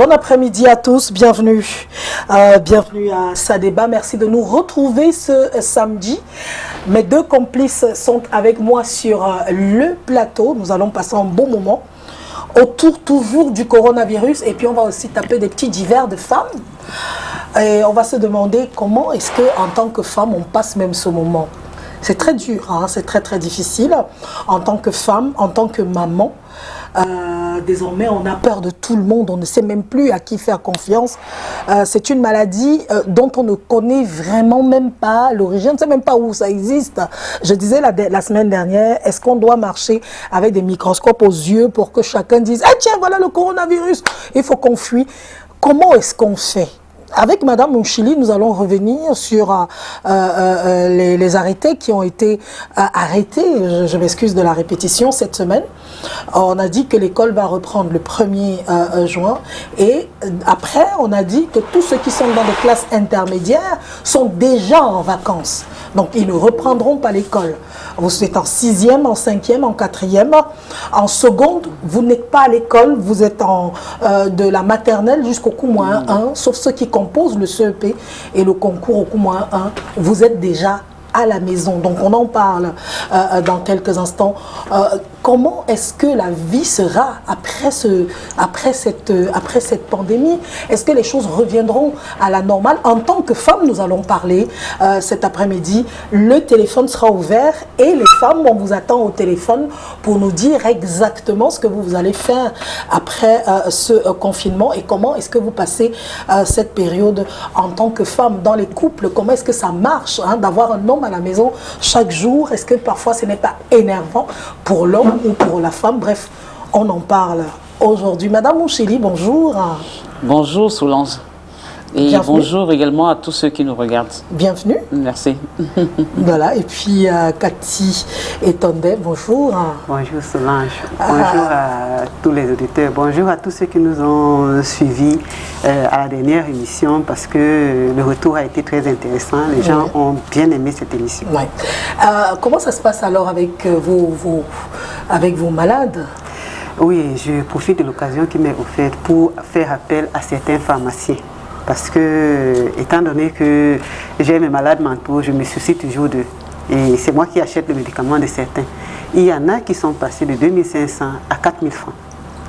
Bon après-midi à tous, bienvenue. Bienvenue à Sadéba. Merci de nous retrouver ce samedi. Mes deux complices sont avec moi sur le plateau. Nous allons passer un bon moment autour toujours du coronavirus. Et puis on va aussi taper des petits divers de femmes. Et on va se demander comment est-ce qu'en tant que femme, on passe même ce moment. C'est très dur, hein? C'est très difficile. En tant que femme, en tant que maman, désormais on a peur de tout le monde, on ne sait même plus à qui faire confiance. C'est une maladie dont on ne connaît vraiment même pas l'origine, on ne sait même pas où ça existe. Je disais la semaine dernière, est-ce qu'on doit marcher avec des microscopes aux yeux pour que chacun dise « tiens, voilà le coronavirus, il faut qu'on fuit ». Comment est-ce qu'on fait ? Avec Madame Mouchili, nous allons revenir sur les arrêtés qui ont été arrêtés, je m'excuse de la répétition, cette semaine. On a dit que l'école va reprendre le 1er juin et après, on a dit que tous ceux qui sont dans des classes intermédiaires sont déjà en vacances. Donc, ils ne reprendront pas l'école. Vous êtes en 6e, en 5e, en 4e. En seconde, vous n'êtes pas à l'école, vous êtes de la maternelle jusqu'au Q-1, sauf ceux qui composent le CEP et le concours au Q-1. Vous êtes déjà à la maison. Donc, on en parle dans quelques instants. Comment est-ce que la vie sera après cette pandémie? Est-ce que les choses reviendront à la normale? En tant que femme, nous allons parler cet après-midi. Le téléphone sera ouvert et les femmes, on vous attend au téléphone pour nous dire exactement ce que vous allez faire après ce confinement et comment est-ce que vous passez cette période en tant que femme dans les couples. Comment est-ce que ça marche d'avoir un homme à la maison chaque jour? Est-ce que parfois ce n'est pas énervant pour l'homme ou pour la femme? Bref, on en parle aujourd'hui. Madame Mouchili, bonjour. Bonjour Solange. Et bienvenue. Bonjour également à tous ceux qui nous regardent. Bienvenue. Merci. Voilà, et puis Cathy et Tondé, bonjour. Bonjour Solange. Bonjour à tous les auditeurs. Bonjour à tous ceux qui nous ont suivis à la dernière émission parce que le retour a été très intéressant. Les gens ont bien aimé cette émission. Ouais. Comment ça se passe alors avec vos malades? Oui, je profite de l'occasion qui m'est offerte pour faire appel à certains pharmaciens. Parce que, étant donné que j'ai mes malades mentaux, je me soucie toujours d'eux. Et c'est moi qui achète le médicament de certains. Il y en a qui sont passés de 2500 à 4000 francs,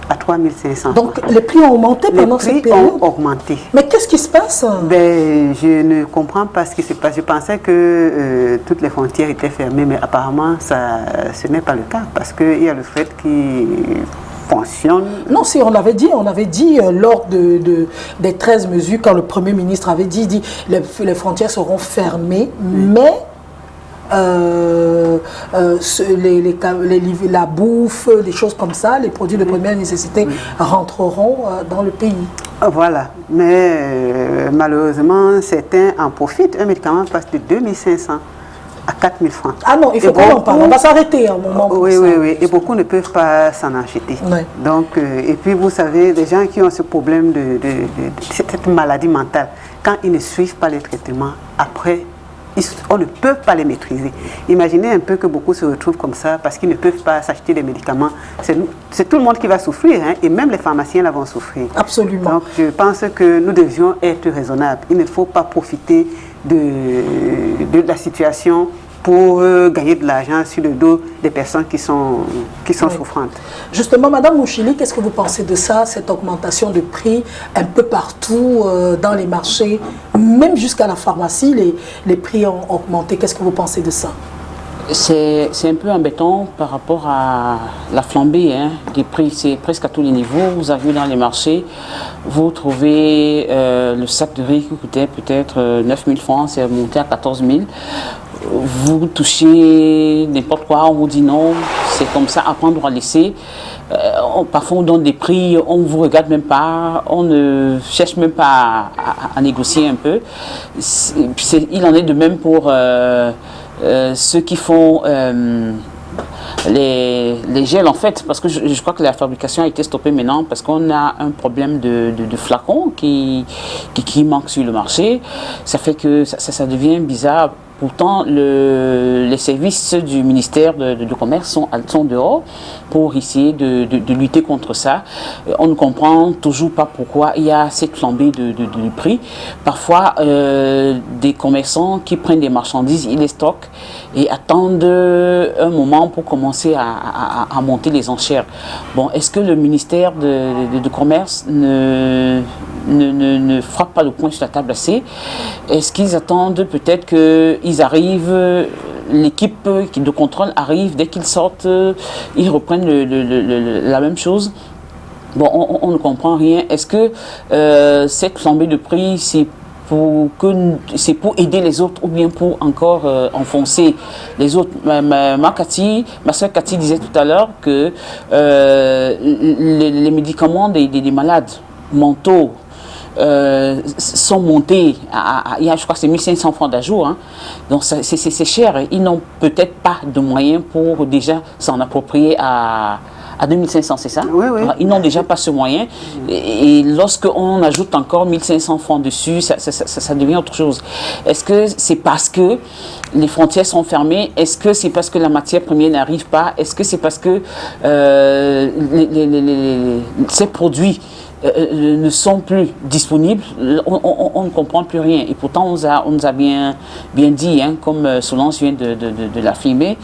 à 3500 francs. Donc les prix ont augmenté pendant cette période? Les prix ont augmenté. Mais qu'est-ce qui se passe? Ben, je ne comprends pas ce qui se passe. Je pensais que toutes les frontières étaient fermées, mais apparemment ce n'est pas le cas. Parce qu'il y a le fait qui fonctionne. Non, si on avait dit lors des 13 mesures, quand le Premier ministre avait dit les frontières seront fermées, mais la bouffe, des choses comme ça, les produits de première nécessité rentreront dans le pays. Voilà, mais malheureusement, certains en profitent. Un médicament passe de 2500 à 4000 francs. Ah non, il faut qu'on en parle. On va s'arrêter un moment. Oui. Et beaucoup ne peuvent pas s'en acheter. Ouais. Donc, et puis vous savez, les gens qui ont ce problème de cette maladie mentale, quand ils ne suivent pas les traitements, après, on ne peut pas les maîtriser. Imaginez un peu que beaucoup se retrouvent comme ça parce qu'ils ne peuvent pas s'acheter des médicaments. C'est tout le monde qui va souffrir, et même les pharmaciens là vont souffrir. Absolument. Donc, je pense que nous devions être raisonnables. Il ne faut pas profiter de la situation pour gagner de l'argent sur le dos des personnes qui sont souffrantes. Justement, Madame Mouchili, qu'est-ce que vous pensez de ça, cette augmentation de prix un peu partout dans les marchés, même jusqu'à la pharmacie, les prix ont augmenté. Qu'est-ce que vous pensez de ça? C'est un peu embêtant par rapport à la flambée des prix. C'est presque à tous les niveaux. Vous arrivez dans les marchés, vous trouvez le sac de riz qui coûtait peut-être 9 000 francs, c'est monté à 14 000. Vous touchez n'importe quoi, on vous dit non, c'est comme ça, à prendre ou à laisser. Parfois on donne des prix, on ne vous regarde même pas, on ne cherche même pas à négocier un peu. Il en est de même pour ceux qui font les gels en fait, parce que je crois que la fabrication a été stoppée maintenant parce qu'on a un problème de flacons qui manque sur le marché. Ça fait que ça devient bizarre pourtant les services du ministère du Commerce sont dehors pour essayer de lutter contre ça. On ne comprend toujours pas pourquoi il y a cette flambée de prix. Parfois, des commerçants qui prennent des marchandises, ils les stockent et attendent un moment pour commencer à monter les enchères. Bon, est-ce que le ministère du Commerce ne frappe pas le poing sur la table assez? Est-ce qu'ils attendent peut-être qu'ils arrivent, l'équipe de contrôle arrive, dès qu'ils sortent, ils reprennent la même chose? Bon, on ne comprend rien. Est-ce que cette flambée de prix, c'est pour aider les autres ou bien pour encore enfoncer les autres? Ma soeur Cathy disait tout à l'heure que les médicaments des malades mentaux sont montés je crois que c'est 1500 francs d'jour, hein. Donc c'est cher. Ils n'ont peut-être pas de moyens pour déjà s'en approprier à 2500, c'est ça? Oui, oui. Ils n'ont déjà pas ce moyen. Et lorsqu'on ajoute encore 1500 francs dessus, ça devient autre chose. Est-ce que c'est parce que les frontières sont fermées? Est-ce que c'est parce que la matière première n'arrive pas? Est-ce que c'est parce que ces produits ne sont plus disponibles? On ne comprend plus rien. Et pourtant, on nous a bien dit, hein, comme Solange vient de l'affirmer,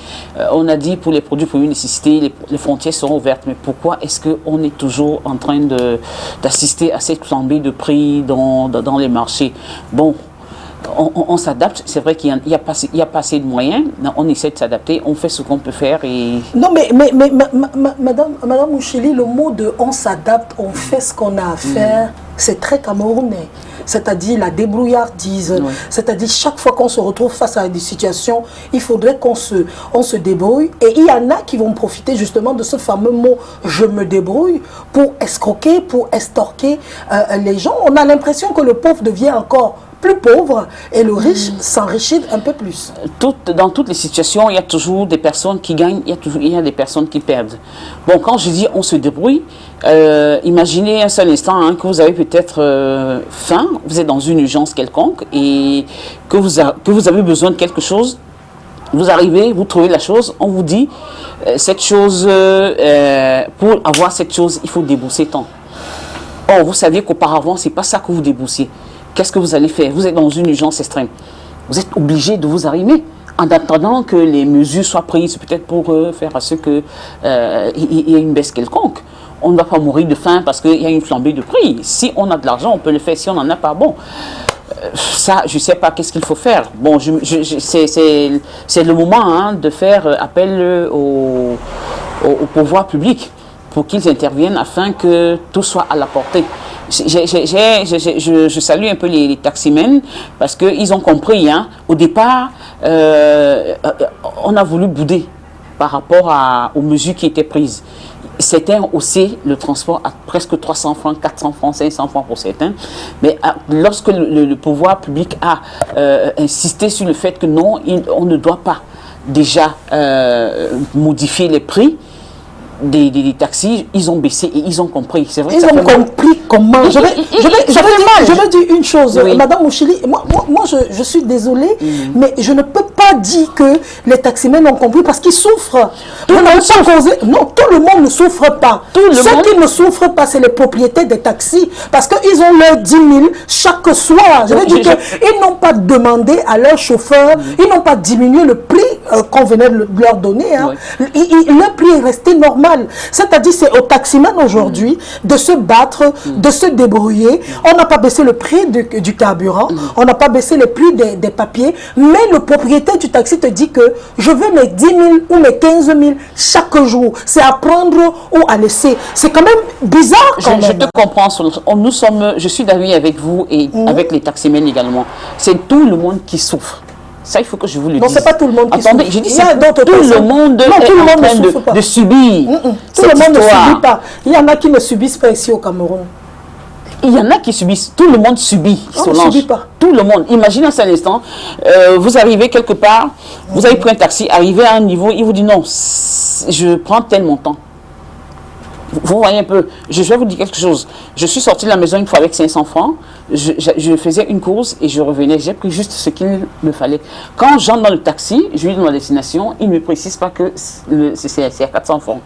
on a dit pour les produits de première nécessité, les frontières seront ouvertes. Mais pourquoi est-ce qu'on est toujours en train d'assister à cette flambée de prix dans les marchés? Bon, on s'adapte, c'est vrai qu'il n'y a pas assez de moyens, on essaie de s'adapter, on fait ce qu'on peut faire. Et... Non, mais Madame Mouchili, le mot de on s'adapte, on fait ce qu'on a à faire, c'est très camerounais. C'est-à-dire la débrouillardise, oui. C'est-à-dire chaque fois qu'on se retrouve face à des situations, il faudrait qu'on se débrouille. Et il y en a qui vont profiter justement de ce fameux mot « je me débrouille » pour escroquer, pour estorquer les gens. On a l'impression que le pauvre devient encore plus pauvre et le riche s'enrichit un peu plus. Dans toutes les situations, il y a toujours des personnes qui gagnent, il y a des personnes qui perdent. Bon, quand je dis on se débrouille, imaginez un seul instant, hein, que vous avez peut-être faim, vous êtes dans une urgence quelconque et que vous avez besoin de quelque chose. Vous arrivez, vous trouvez la chose, on vous dit cette chose, pour avoir cette chose, il faut débourser tant. Or, vous saviez qu'auparavant, ce n'est pas ça que vous déboursez. Qu'est-ce que vous allez faire? Vous êtes dans une urgence extrême. Vous êtes obligé de vous arrimer en attendant que les mesures soient prises, peut-être pour faire à ce qu'il y ait une baisse quelconque. On ne va pas mourir de faim parce qu'il y a une flambée de prix. Si on a de l'argent, on peut le faire. Si on n'en a pas, bon. Ça, je ne sais pas qu'est-ce qu'il faut faire. Bon, c'est le moment, hein, de faire appel au pouvoir public pour qu'ils interviennent afin que tout soit à la portée. Je salue un peu les taximens parce qu'ils ont compris, hein. Au départ, on a voulu bouder par rapport aux mesures qui étaient prises. Certains haussaient le transport à presque 300 francs, 400 francs, 500 francs pour certains. Mais lorsque le pouvoir public a insisté sur le fait que non, on ne doit pas déjà modifier les prix des taxis, ils ont baissé et ils ont compris. C'est vrai. Ils ont compris comment. Je vais dire une chose, oui. Madame Mouchili, moi je suis désolée, mais je ne peux pas dire que les taximens ont compris parce qu'ils souffrent. Non, tout le monde ne souffre pas. Ceux qui ne souffrent pas, c'est les propriétaires des taxis parce qu'ils ont leurs 10 000 chaque soir. Je veux dire qu'ils n'ont pas demandé à leurs chauffeurs, ils n'ont pas diminué le prix qu'on venait de leur donner. Hein. Oui. Le prix est resté normal. C'est-à-dire c'est aux taximens aujourd'hui de se battre, de se débrouiller. On n'a pas baissé le prix du carburant, on n'a pas baissé le prix des papiers, mais le propriétaire du taxi te dit que je veux mes 10 000 ou mes 15 000 chaque jour. C'est à prendre ou à laisser. C'est quand même bizarre quand même. Je te comprends. Je suis d'avis avec vous et avec les taximens également. C'est tout le monde qui souffre. Ça, il faut que je vous le dise. Non, c'est pas tout le monde qui souffre. J'ai dit, tout le monde est en train de subir. Tout le monde ne subit pas. Il y en a qui ne subissent pas ici au Cameroun. Il y en a qui subissent. Tout le monde subit. On ne subit pas. Tout le monde. Imaginez un seul instant, vous arrivez quelque part, vous avez pris un taxi, arrivé à un niveau, il vous dit non, je prends tel montant. Vous voyez un peu, je vais vous dire quelque chose. Je suis sortie de la maison une fois avec 500 francs, je faisais une course et je revenais. J'ai pris juste ce qu'il me fallait. Quand j'entre dans le taxi, je lui donne ma destination, il ne me précise pas que c'est à 400 francs.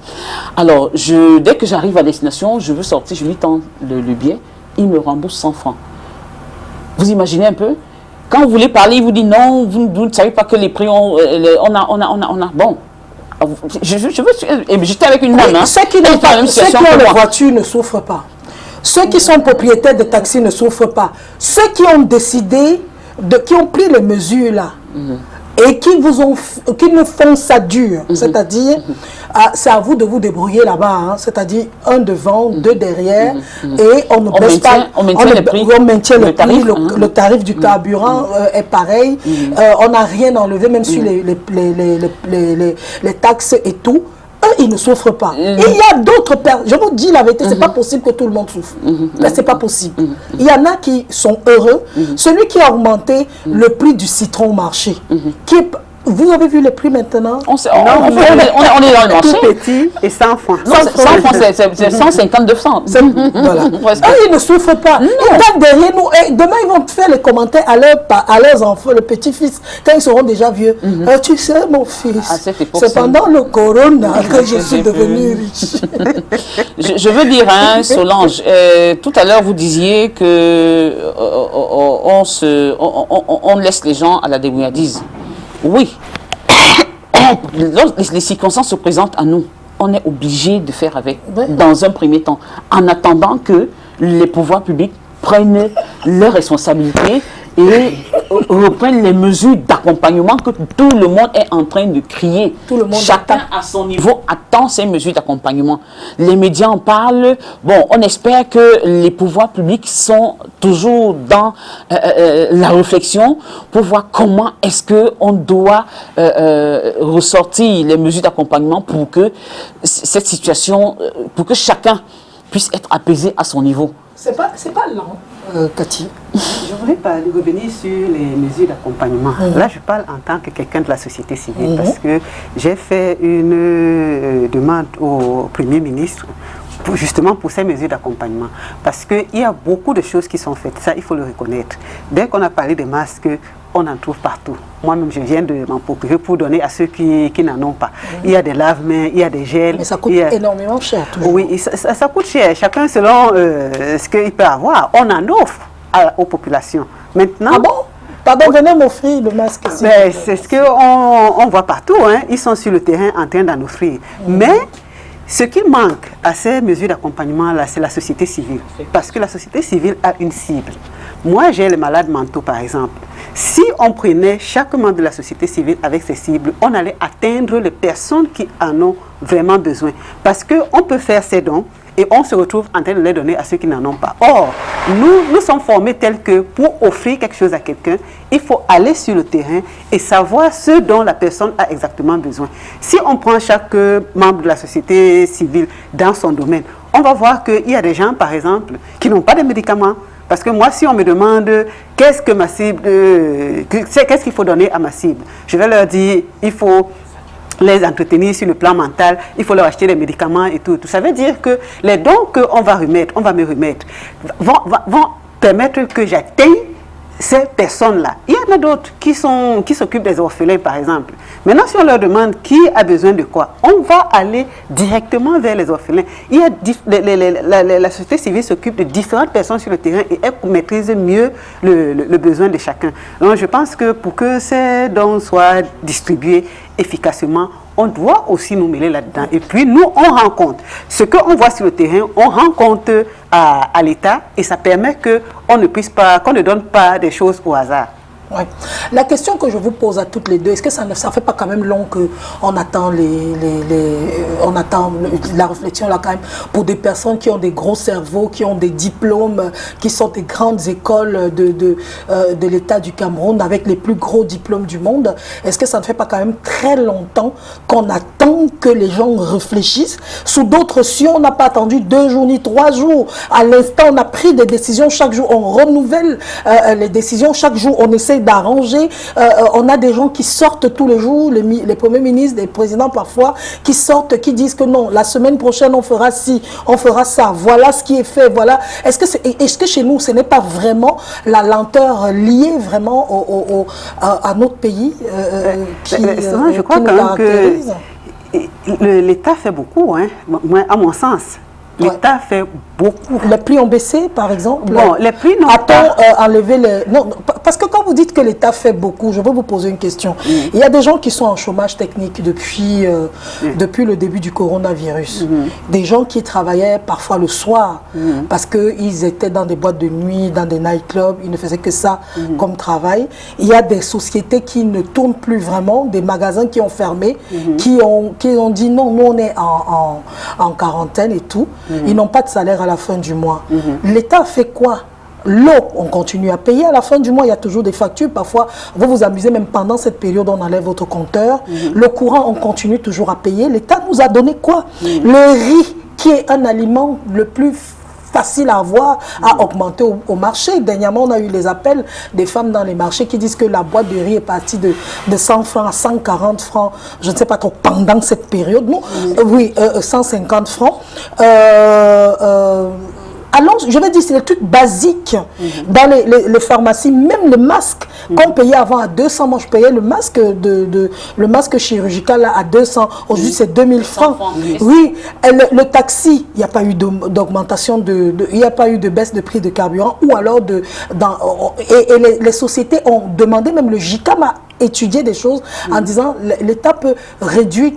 Alors, dès que j'arrive à destination, je veux sortir, je lui tends le billet, il me rembourse 100 francs. Vous imaginez un peu? Quand vous voulez parler, il vous dit non, vous ne savez pas que les prix, on a. Bon. J'étais avec une dame. Ceux qui ont la voiture ne souffrent pas. Ceux qui sont propriétaires de taxis ne souffrent pas. Ceux qui ont décidé, qui ont pris les mesures là, et qui nous font ça dur, c'est-à-dire, c'est à vous de vous débrouiller là-bas, hein, c'est-à-dire un devant, deux derrière, et on ne baisse pas, on maintient le prix, le tarif du carburant est pareil, on n'a rien enlevé, même sur les taxes et tout. Eux, ils ne souffrent pas. Et il y a d'autres personnes, je vous dis la vérité, c'est pas possible que tout le monde souffre. Mais c'est pas possible. Il y en a qui sont heureux. Celui qui a augmenté le prix du citron au marché, vous avez vu les prix maintenant? On est dans le marché. Tout petit et 100 francs. 100 francs, c'est 150, 200. Voilà. Ils ne souffrent pas. Ils tapent derrière nous. Et demain, ils vont faire les commentaires à leurs enfants, le petit-fils, quand ils seront déjà vieux. Tu sais, mon fils, c'est pendant le corona que je suis devenu riche. Je veux dire, hein, Solange, tout à l'heure, vous disiez que on laisse les gens à la débrouillardise. Oui, les circonstances se présentent à nous. On est obligé de faire avec, dans un premier temps, en attendant que les pouvoirs publics prennent leurs responsabilités et reprennent les mesures d'accompagnement que tout le monde est en train de crier. Tout le monde Chacun à son niveau attend ces mesures d'accompagnement. Les médias en parlent. Bon, on espère que les pouvoirs publics sont toujours dans la réflexion pour voir comment est-ce qu'on doit ressortir les mesures d'accompagnement pour que cette situation, pour que chacun puisse être apaisé à son niveau. C'est pas lent, Cathy. Je voulais revenir sur les mesures d'accompagnement. Là, je parle en tant que quelqu'un de la société civile parce que j'ai fait une demande au Premier ministre justement pour ces mesures d'accompagnement. Parce qu'il y a beaucoup de choses qui sont faites, ça il faut le reconnaître. Dès qu'on a parlé des masques, on en trouve partout. Moi-même, je viens de m'en procurer pour donner à ceux qui n'en ont pas. Il y a des lave-mains, il y a des gels. Mais ça coûte énormément cher. Oui, ça coûte cher. Chacun selon ce qu'il peut avoir. On en offre aux populations. Maintenant, ah bon? Pardon, venez m'offrir le masque. C'est ce qu'on voit partout. Hein. Ils sont sur le terrain en train d'en offrir. Mais ce qui manque à ces mesures d'accompagnement-là, c'est la société civile. Parce que la société civile a une cible. Moi, j'ai les malades mentaux, par exemple. Si on prenait chaque membre de la société civile avec ses cibles, on allait atteindre les personnes qui en ont vraiment besoin. Parce qu'on peut faire ces dons et on se retrouve en train de les donner à ceux qui n'en ont pas. Or, nous sommes formés tels que pour offrir quelque chose à quelqu'un, il faut aller sur le terrain et savoir ce dont la personne a exactement besoin. Si on prend chaque membre de la société civile dans son domaine, on va voir qu'il y a des gens, par exemple, qui n'ont pas de médicaments. Parce que moi, si on me demande qu'est-ce que ma cible, qu'est-ce qu'il faut donner à ma cible, je vais leur dire, il faut les entretenir sur le plan mental, il faut leur acheter des médicaments et tout. Ça veut dire que les dons qu'on va me remettre, vont permettre que j'atteigne ces personnes-là. Il y en a d'autres qui s'occupent des orphelins, par exemple. Maintenant, si on leur demande qui a besoin de quoi, on va aller directement vers les orphelins. Il y a la société civile s'occupe de différentes personnes sur le terrain et elle maîtrise mieux le besoin de chacun. Donc, je pense que pour que ces dons soient distribués efficacement, on doit aussi nous mêler là-dedans. Et puis, nous, on rencontre. Ce qu'on voit sur le terrain, on rencontre à l'État et ça permet qu'on ne donne pas des choses au hasard. Ouais. La question que je vous pose à toutes les deux, est-ce que ça ne fait pas quand même long qu'on attend, on attend la réflexion là quand même pour des personnes qui ont des gros cerveaux, qui ont des diplômes, qui sont des grandes écoles de l'État du Cameroun avec les plus gros diplômes du monde? Est-ce que ça ne fait pas quand même très longtemps qu'on attend que les gens réfléchissent? Sous d'autres cieux, on n'a pas attendu 2 jours ni 3 jours. À l'instant, on a pris des décisions chaque jour, on renouvelle les décisions chaque jour, on essaie d'arranger. On a des gens qui sortent tous les jours, les premiers ministres, les présidents parfois, qui sortent, qui disent que non, la semaine prochaine, on fera ci, on fera ça. Voilà ce qui est fait. Voilà. Est-ce que chez nous, ce n'est pas vraiment la lenteur liée vraiment à notre pays je crois qui nous quand même caractérise? que l'État fait beaucoup, hein, à mon sens. L'État fait beaucoup. Les prix ont baissé, par exemple. Bon, les prix n'ont pas enlevé les... Non, parce que quand vous dites que l'État fait beaucoup, je veux vous poser une question. Il y a des gens qui sont en chômage technique depuis le début du coronavirus. Des gens qui travaillaient parfois le soir parce qu'ils étaient dans des boîtes de nuit, dans des nightclubs, ils ne faisaient que ça comme travail. Il y a des sociétés qui ne tournent plus vraiment, des magasins qui ont fermé, qui ont dit non, nous on est en quarantaine et tout. Ils n'ont pas de salaire à la fin du mois. L'État fait quoi? L'eau, on continue à payer à la fin du mois. Il y a toujours des factures. Parfois, vous vous amusez même pendant cette période, on enlève votre compteur. Le courant, on continue toujours à payer. L'État nous a donné quoi? Le riz, qui est un aliment le plus facile à avoir, a augmenté au marché. Dernièrement, on a eu les appels des femmes dans les marchés qui disent que la boîte de riz est partie de 100 francs à 140 francs, je ne sais pas trop, pendant cette période. Non, oui, 150 francs. Alors, je vais dire, c'est des trucs basiques dans les pharmacies, même le masque qu'on payait avant à 200. Moi, je payais le masque le masque chirurgical à 200. Aujourd'hui, c'est 2000 francs. Oui, et le taxi, il n'y a pas eu d'augmentation, il n'y a pas eu de baisse de prix de carburant, ou alors les sociétés ont demandé, même le JICAM a étudier des choses en disant l'État peut réduire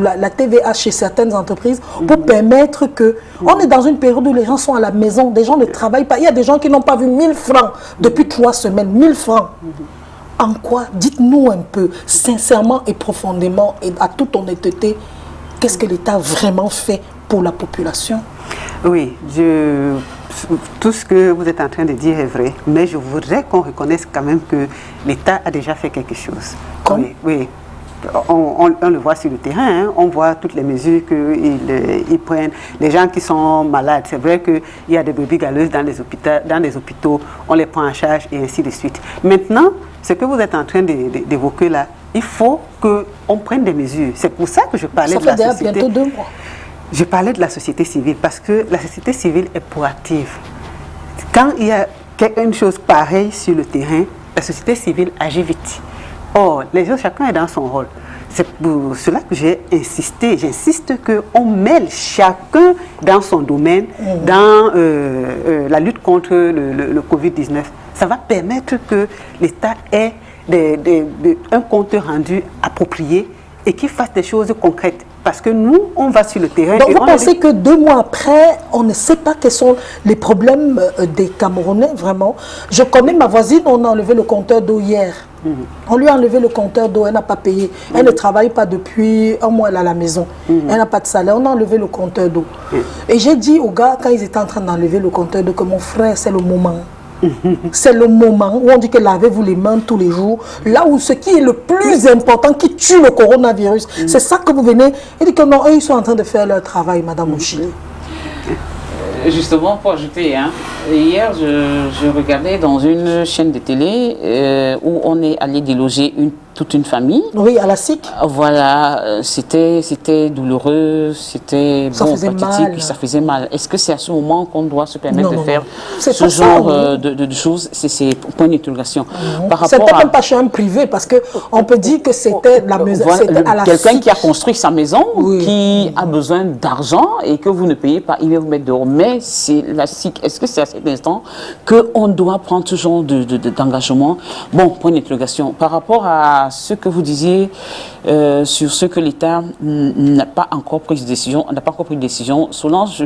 la TVA chez certaines entreprises pour permettre que... On est dans une période où les gens sont à la maison, des gens ne travaillent pas. Il y a des gens qui n'ont pas vu 1000 francs depuis 3 semaines. 1000 francs. En quoi? Dites-nous un peu, sincèrement et profondément, et à toute honnêteté, qu'est-ce que l'État vraiment fait pour la population? Oui, tout ce que vous êtes en train de dire est vrai, mais je voudrais qu'on reconnaisse quand même que l'État a déjà fait quelque chose. Comme? Oui. On le voit sur le terrain, hein. On voit toutes les mesures qu'ils prennent. Les gens qui sont malades, c'est vrai qu'il y a des brebis galeuses dans les hôpitaux, on les prend en charge et ainsi de suite. Maintenant, ce que vous êtes en train d'évoquer là, il faut qu'on prenne des mesures. C'est pour ça que je parlais de la société. Ça fait bientôt 2 mois. Je parlais de la société civile parce que la société civile est proactive. Quand il y a une chose pareille sur le terrain, la société civile agit vite. Or, chacun est dans son rôle. C'est pour cela que j'insiste qu'on mêle chacun dans son domaine, dans la lutte contre le Covid-19. Ça va permettre que l'État ait un compte rendu approprié et qu'il fasse des choses concrètes. Parce que nous, on va sur le terrain. Donc vous pensez que 2 mois après, on ne sait pas quels sont les problèmes des Camerounais, vraiment? Je connais ma voisine, on a enlevé le compteur d'eau hier. On lui a enlevé le compteur d'eau, elle n'a pas payé. Elle ne travaille pas depuis 1 mois, elle est à la maison. Elle n'a pas de salaire, on a enlevé le compteur d'eau. Et j'ai dit aux gars, quand ils étaient en train d'enlever le compteur d'eau, que mon frère, c'est le moment. C'est le moment où on dit que lavez-vous les mains tous les jours. Là où ce qui est le plus important, qui tue le coronavirus, c'est ça que vous venez et dit que non, eux, ils sont en train de faire leur travail, Madame Mouchi. Justement, pour ajouter, hein, hier, je regardais dans une chaîne de télé où on est allé déloger toute une famille. Oui, à la SIC. Voilà, c'était douloureux, c'était pathétique, ça faisait mal. Est-ce que c'est à ce moment qu'on doit se permettre de faire ce genre de choses? C'est point d'interrogation. C'était même pas chez un privé, parce qu'on peut dire que c'était la maison, à la SIC. Quelqu'un qui a construit sa maison, qui a besoin d'argent et que vous ne payez pas, il va vous mettre dehors. Mais c'est la SIC. Est-ce que c'est à cet instant qu'on doit prendre ce genre d'engagement? Bon, point d'interrogation. Par rapport à ce que vous disiez sur ce que l'État n'a pas encore pris de décision, Solange,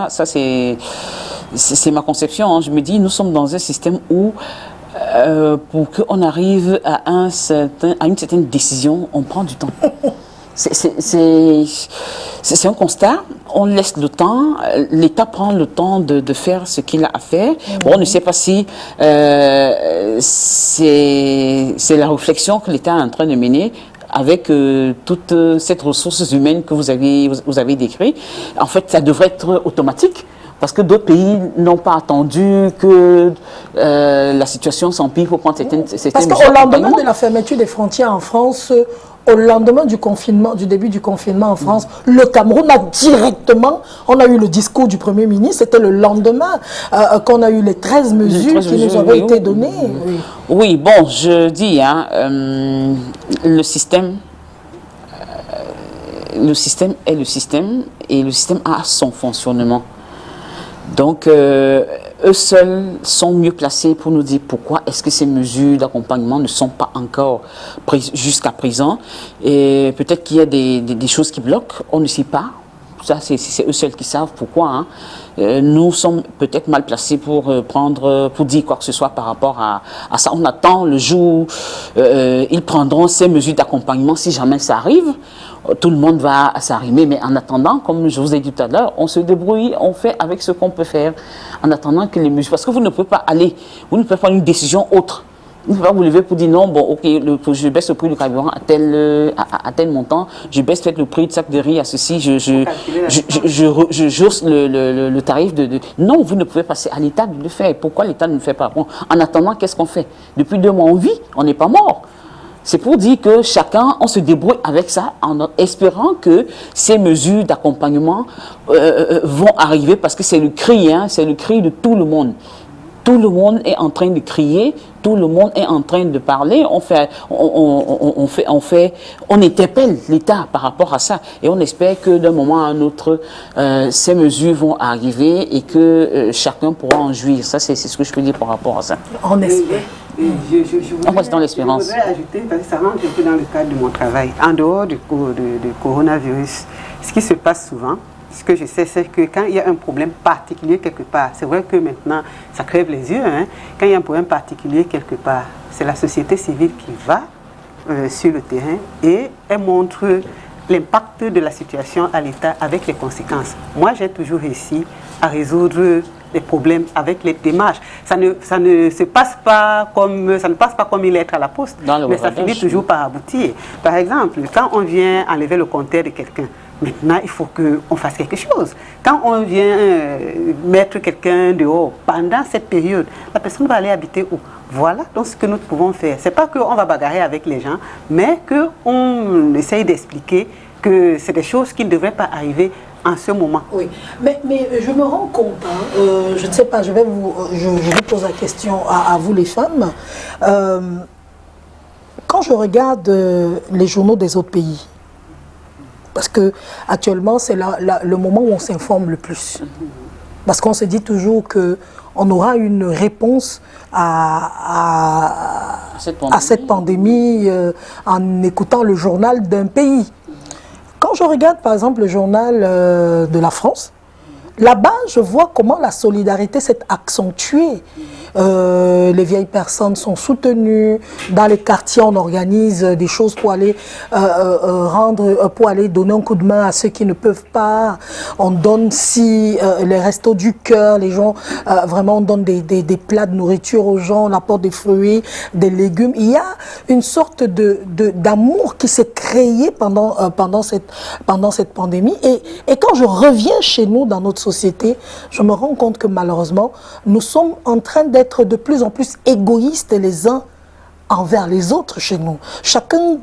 ça c'est ma conception, hein. Je me dis, nous sommes dans un système où pour qu'on arrive à une certaine décision, on prend du temps. C'est un constat, on laisse le temps, l'État prend le temps de faire ce qu'il a à faire. Bon, on ne sait pas si c'est la réflexion que l'État est en train de mener avec toute cette ressource humaine que vous avez décrite. En fait, ça devrait être automatique. Parce que d'autres pays n'ont pas attendu que la situation s'empire pour prendre certaines mesures. Parce qu'au lendemain de la fermeture des frontières en France, au lendemain du confinement, du début du confinement en France, le Cameroun a directement, on a eu le discours du Premier ministre, c'était le lendemain qu'on a eu les 13 mesures qui nous avaient été données. Oui, bon, je dis, hein, le système est le système et le système a son fonctionnement. Donc, eux seuls sont mieux placés pour nous dire pourquoi est-ce que ces mesures d'accompagnement ne sont pas encore prises jusqu'à présent. Et peut-être qu'il y a des choses qui bloquent, on ne sait pas. Ça, c'est eux seuls qui savent pourquoi. Hein. Nous sommes peut-être mal placés pour dire quoi que ce soit par rapport à ça. On attend le jour où ils prendront ces mesures d'accompagnement. Si jamais ça arrive, tout le monde va s'arrimer. Mais en attendant, comme je vous ai dit tout à l'heure, on se débrouille, on fait avec ce qu'on peut faire. En attendant que les mesures... Parce que vous ne pouvez pas aller, vous ne pouvez pas prendre une décision autre. Vous ne pouvez pas vous lever pour dire non, bon, ok, je baisse le prix du carburant à tel montant, je baisse peut-être le prix de sac de riz à ceci, je jousse le tarif de... Non, vous ne pouvez pas, c'est à l'État de le faire. Pourquoi l'État ne le fait pas? Bon, en attendant, qu'est-ce qu'on fait? Depuis 2 mois, on vit, on n'est pas mort. C'est pour dire que chacun, on se débrouille avec ça en espérant que ces mesures d'accompagnement vont arriver parce que c'est le cri, hein, c'est le cri de tout le monde. Tout le monde est en train de crier, tout le monde est en train de parler. On interpelle l'État par rapport à ça. Et on espère que d'un moment à un autre, ces mesures vont arriver et que chacun pourra en jouir. Ça, c'est ce que je peux dire par rapport à ça. On espère. On reste dans l'espérance. Je voudrais ajouter, parce que ça rentre un peu dans le cadre de mon travail, en dehors du coronavirus, ce qui se passe souvent, ce que je sais, c'est que quand il y a un problème particulier quelque part, c'est vrai que maintenant, ça crève les yeux, hein, quand il y a un problème particulier quelque part, c'est la société civile qui va sur le terrain et elle montre l'impact de la situation à l'État avec les conséquences. Moi, j'ai toujours réussi à résoudre les problèmes avec les démarches. Ça ne passe pas comme une lettre à la poste, mais ça finit toujours par aboutir. Par exemple, quand on vient enlever le compteur de quelqu'un, maintenant, il faut qu'on fasse quelque chose. Quand on vient mettre quelqu'un dehors, pendant cette période, la personne va aller habiter où? Voilà donc ce que nous pouvons faire. Ce n'est pas qu'on va bagarrer avec les gens, mais qu'on essaye d'expliquer que c'est des choses qui ne devraient pas arriver en ce moment. Oui, mais je me rends compte, hein, je ne sais pas, je vous pose la question à vous les femmes. Quand je regarde les journaux des autres pays, parce que actuellement c'est le moment où on s'informe le plus. Parce qu'on se dit toujours qu'on aura une réponse à cette pandémie en écoutant le journal d'un pays. Quand je regarde par exemple le journal de la France, là-bas je vois comment la solidarité s'est accentuée. Les vieilles personnes sont soutenues. Dans les quartiers, on organise des choses pour aller pour aller donner un coup de main à ceux qui ne peuvent pas. On donne les restos du cœur, les gens vraiment on donne des plats de nourriture aux gens, on apporte des fruits, des légumes. Il y a une sorte d'amour qui s'est créé pendant cette pandémie. Et quand je reviens chez nous dans notre société, je me rends compte que malheureusement, nous sommes en train d'être de plus en plus égoïstes les uns envers les autres chez nous. Chacun,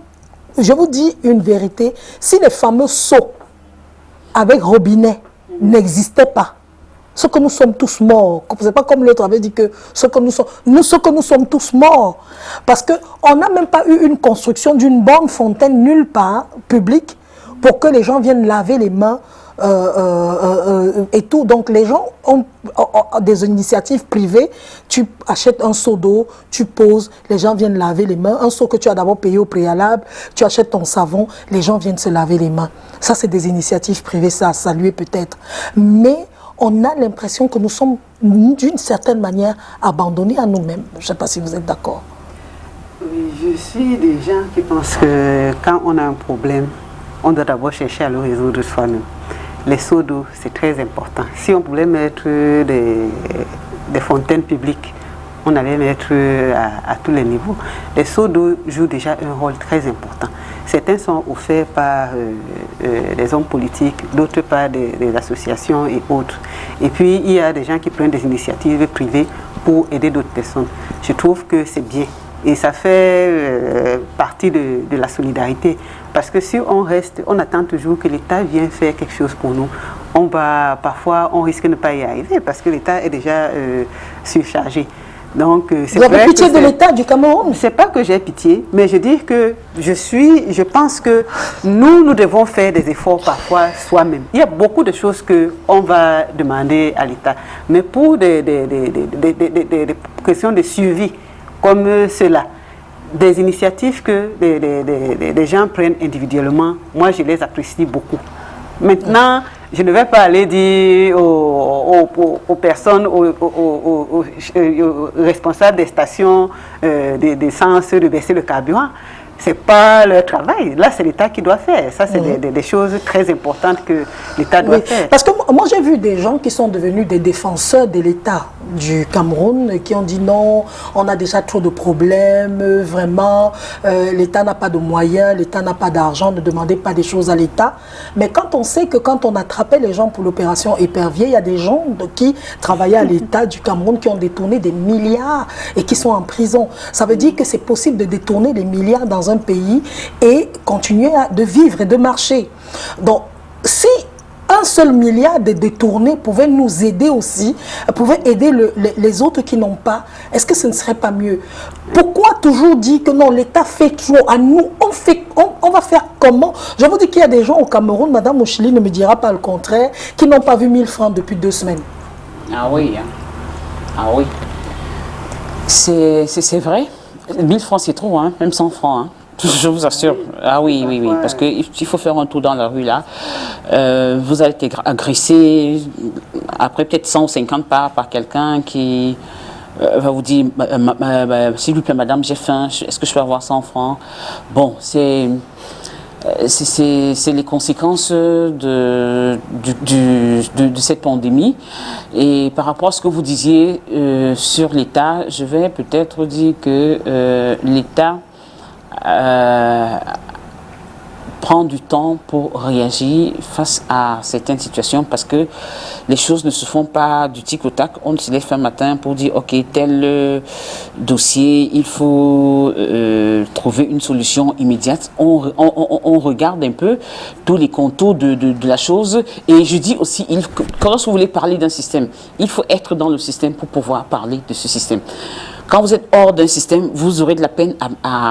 je vous dis une vérité, si les fameux seaux avec robinet n'existaient pas, ce que nous sommes tous morts, c'est pas comme l'autre avait dit que ce que nous sommes tous morts, parce qu'on n'a même pas eu une construction d'une bonne fontaine nulle part, publique, pour que les gens viennent laver les mains et tout. Donc les gens ont des initiatives privées. Tu achètes un seau d'eau, tu poses, les gens viennent laver les mains. Un seau que tu as d'abord payé au préalable, tu achètes ton savon, les gens viennent se laver les mains. Ça, c'est des initiatives privées, ça a salué peut-être. Mais on a l'impression que nous sommes d'une certaine manière abandonnés à nous-mêmes. Je ne sais pas si vous êtes d'accord. Oui, je suis des gens qui pensent que quand on a un problème, on doit d'abord chercher à le résoudre soi-même. Les seaux d'eau, c'est très important. Si on voulait mettre des fontaines publiques, on allait mettre à tous les niveaux. Les seaux d'eau jouent déjà un rôle très important. Certains sont offerts par les hommes politiques, d'autres par des associations et autres. Et puis, il y a des gens qui prennent des initiatives privées pour aider d'autres personnes. Je trouve que c'est bien. Et ça fait partie de la solidarité. Parce que si on reste, on attend toujours que l'État vienne faire quelque chose pour nous. Parfois, on risque de ne pas y arriver parce que l'État est déjà surchargé. Donc, vous avez pitié de l'État du Cameroun? C'est pas que j'ai pitié, mais je dis que je pense que nous devons faire des efforts parfois soi-même. Il y a beaucoup de choses qu'on va demander à l'État, mais pour des questions de suivi comme cela, des initiatives que des gens prennent individuellement, moi je les apprécie beaucoup. Maintenant, je ne vais pas aller dire aux personnes, aux responsables des stations d'essence de baisser le carburant. Ce n'est pas leur travail. Là, c'est l'État qui doit faire. Ça, c'est des choses très importantes que l'État doit faire. Parce que moi, j'ai vu des gens qui sont devenus des défenseurs de l'État du Cameroun, qui ont dit non, on a déjà trop de problèmes, vraiment, l'État n'a pas de moyens, l'État n'a pas d'argent, ne demandez pas des choses à l'État. Mais quand on sait que quand on attrapait les gens pour l'opération Épervier, il y a des gens qui travaillaient à l'État du Cameroun qui ont détourné des milliards et qui sont en prison. Ça veut dire que c'est possible de détourner des milliards dans un pays et continuer de vivre et de marcher. Donc, si un seul milliard de détournés pouvait nous aider aussi, pouvait aider les autres qui n'ont pas, est-ce que ce ne serait pas mieux? Pourquoi toujours dire que non, l'État fait trop, à nous, on va faire comment? Je vous dis qu'il y a des gens au Cameroun, Madame Mouchili ne me dira pas le contraire, qui n'ont pas vu 1000 francs depuis 2 semaines. Ah oui, hein. Ah oui. C'est vrai. 1000 francs, c'est trop, hein, même 100 francs. Hein. Je vous assure. Ah oui, oui, oui. Parce qu'il faut faire un tour dans la rue, là. Vous allez être agressé, après peut-être 150 par quelqu'un qui va vous dire, s'il vous plaît, madame, j'ai faim, est-ce que je peux avoir 100 francs? Bon, c'est les conséquences de cette pandémie. Et par rapport à ce que vous disiez sur l'État, je vais peut-être dire que l'État prend du temps pour réagir face à certaines situations parce que les choses ne se font pas du tic au tac. On se lève un matin pour dire ok, tel dossier, il faut trouver une solution immédiate. On regarde un peu tous les contours de la chose et je dis aussi, quand vous voulez parler d'un système, il faut être dans le système pour pouvoir parler de ce système. Quand vous êtes hors d'un système, vous aurez de la peine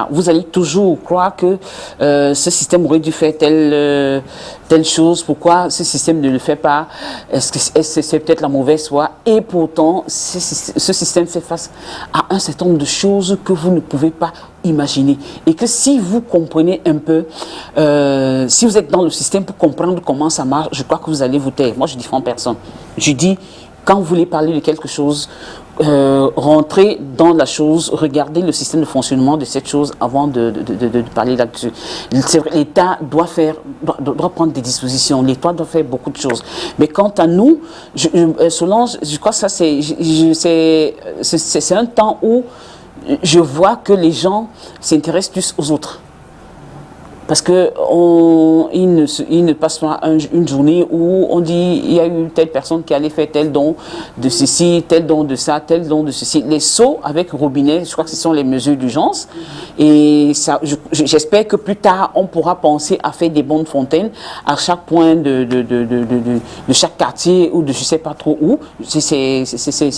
vous allez toujours croire que ce système aurait dû faire telle chose. Pourquoi ce système ne le fait pas? Est-ce que c'est peut-être la mauvaise foi? Et pourtant, ce système fait face à un certain nombre de choses que vous ne pouvez pas imaginer. Et que si vous comprenez un peu, si vous êtes dans le système pour comprendre comment ça marche, je crois que vous allez vous taire. Moi, je dis en personne. Je dis, quand vous voulez parler de quelque chose, rentrez dans la chose, regardez le système de fonctionnement de cette chose avant de parler là-dessus. L'État doit prendre des dispositions, l'État doit faire beaucoup de choses. Mais quant à nous, Solange, je crois que ça c'est un temps où je vois que les gens s'intéressent plus aux autres. Parce qu'ils ne passent pas une journée où on dit il y a eu telle personne qui allait faire tel don de ceci, tel don de ça, tel don de ceci. Les seaux avec robinet, je crois que ce sont les mesures d'urgence. Et j'espère que plus tard, on pourra penser à faire des bonnes fontaines à chaque point de chaque quartier ou de je ne sais pas trop où. C'est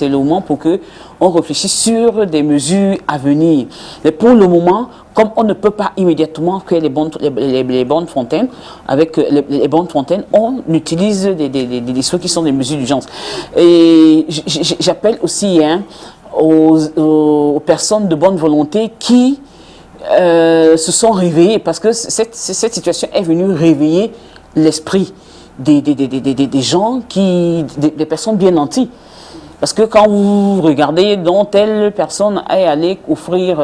le moment pour qu'on réfléchisse sur des mesures à venir. Mais pour le moment, comme on ne peut pas immédiatement créer les bonnes fontaines, avec les bonnes fontaines, on utilise des choses qui sont des mesures d'urgence. Et j'appelle aussi aux personnes de bonne volonté qui se sont réveillées, parce que cette situation est venue réveiller l'esprit des gens, des personnes bien nanties. Parce que quand vous regardez, dont telle personne est allée offrir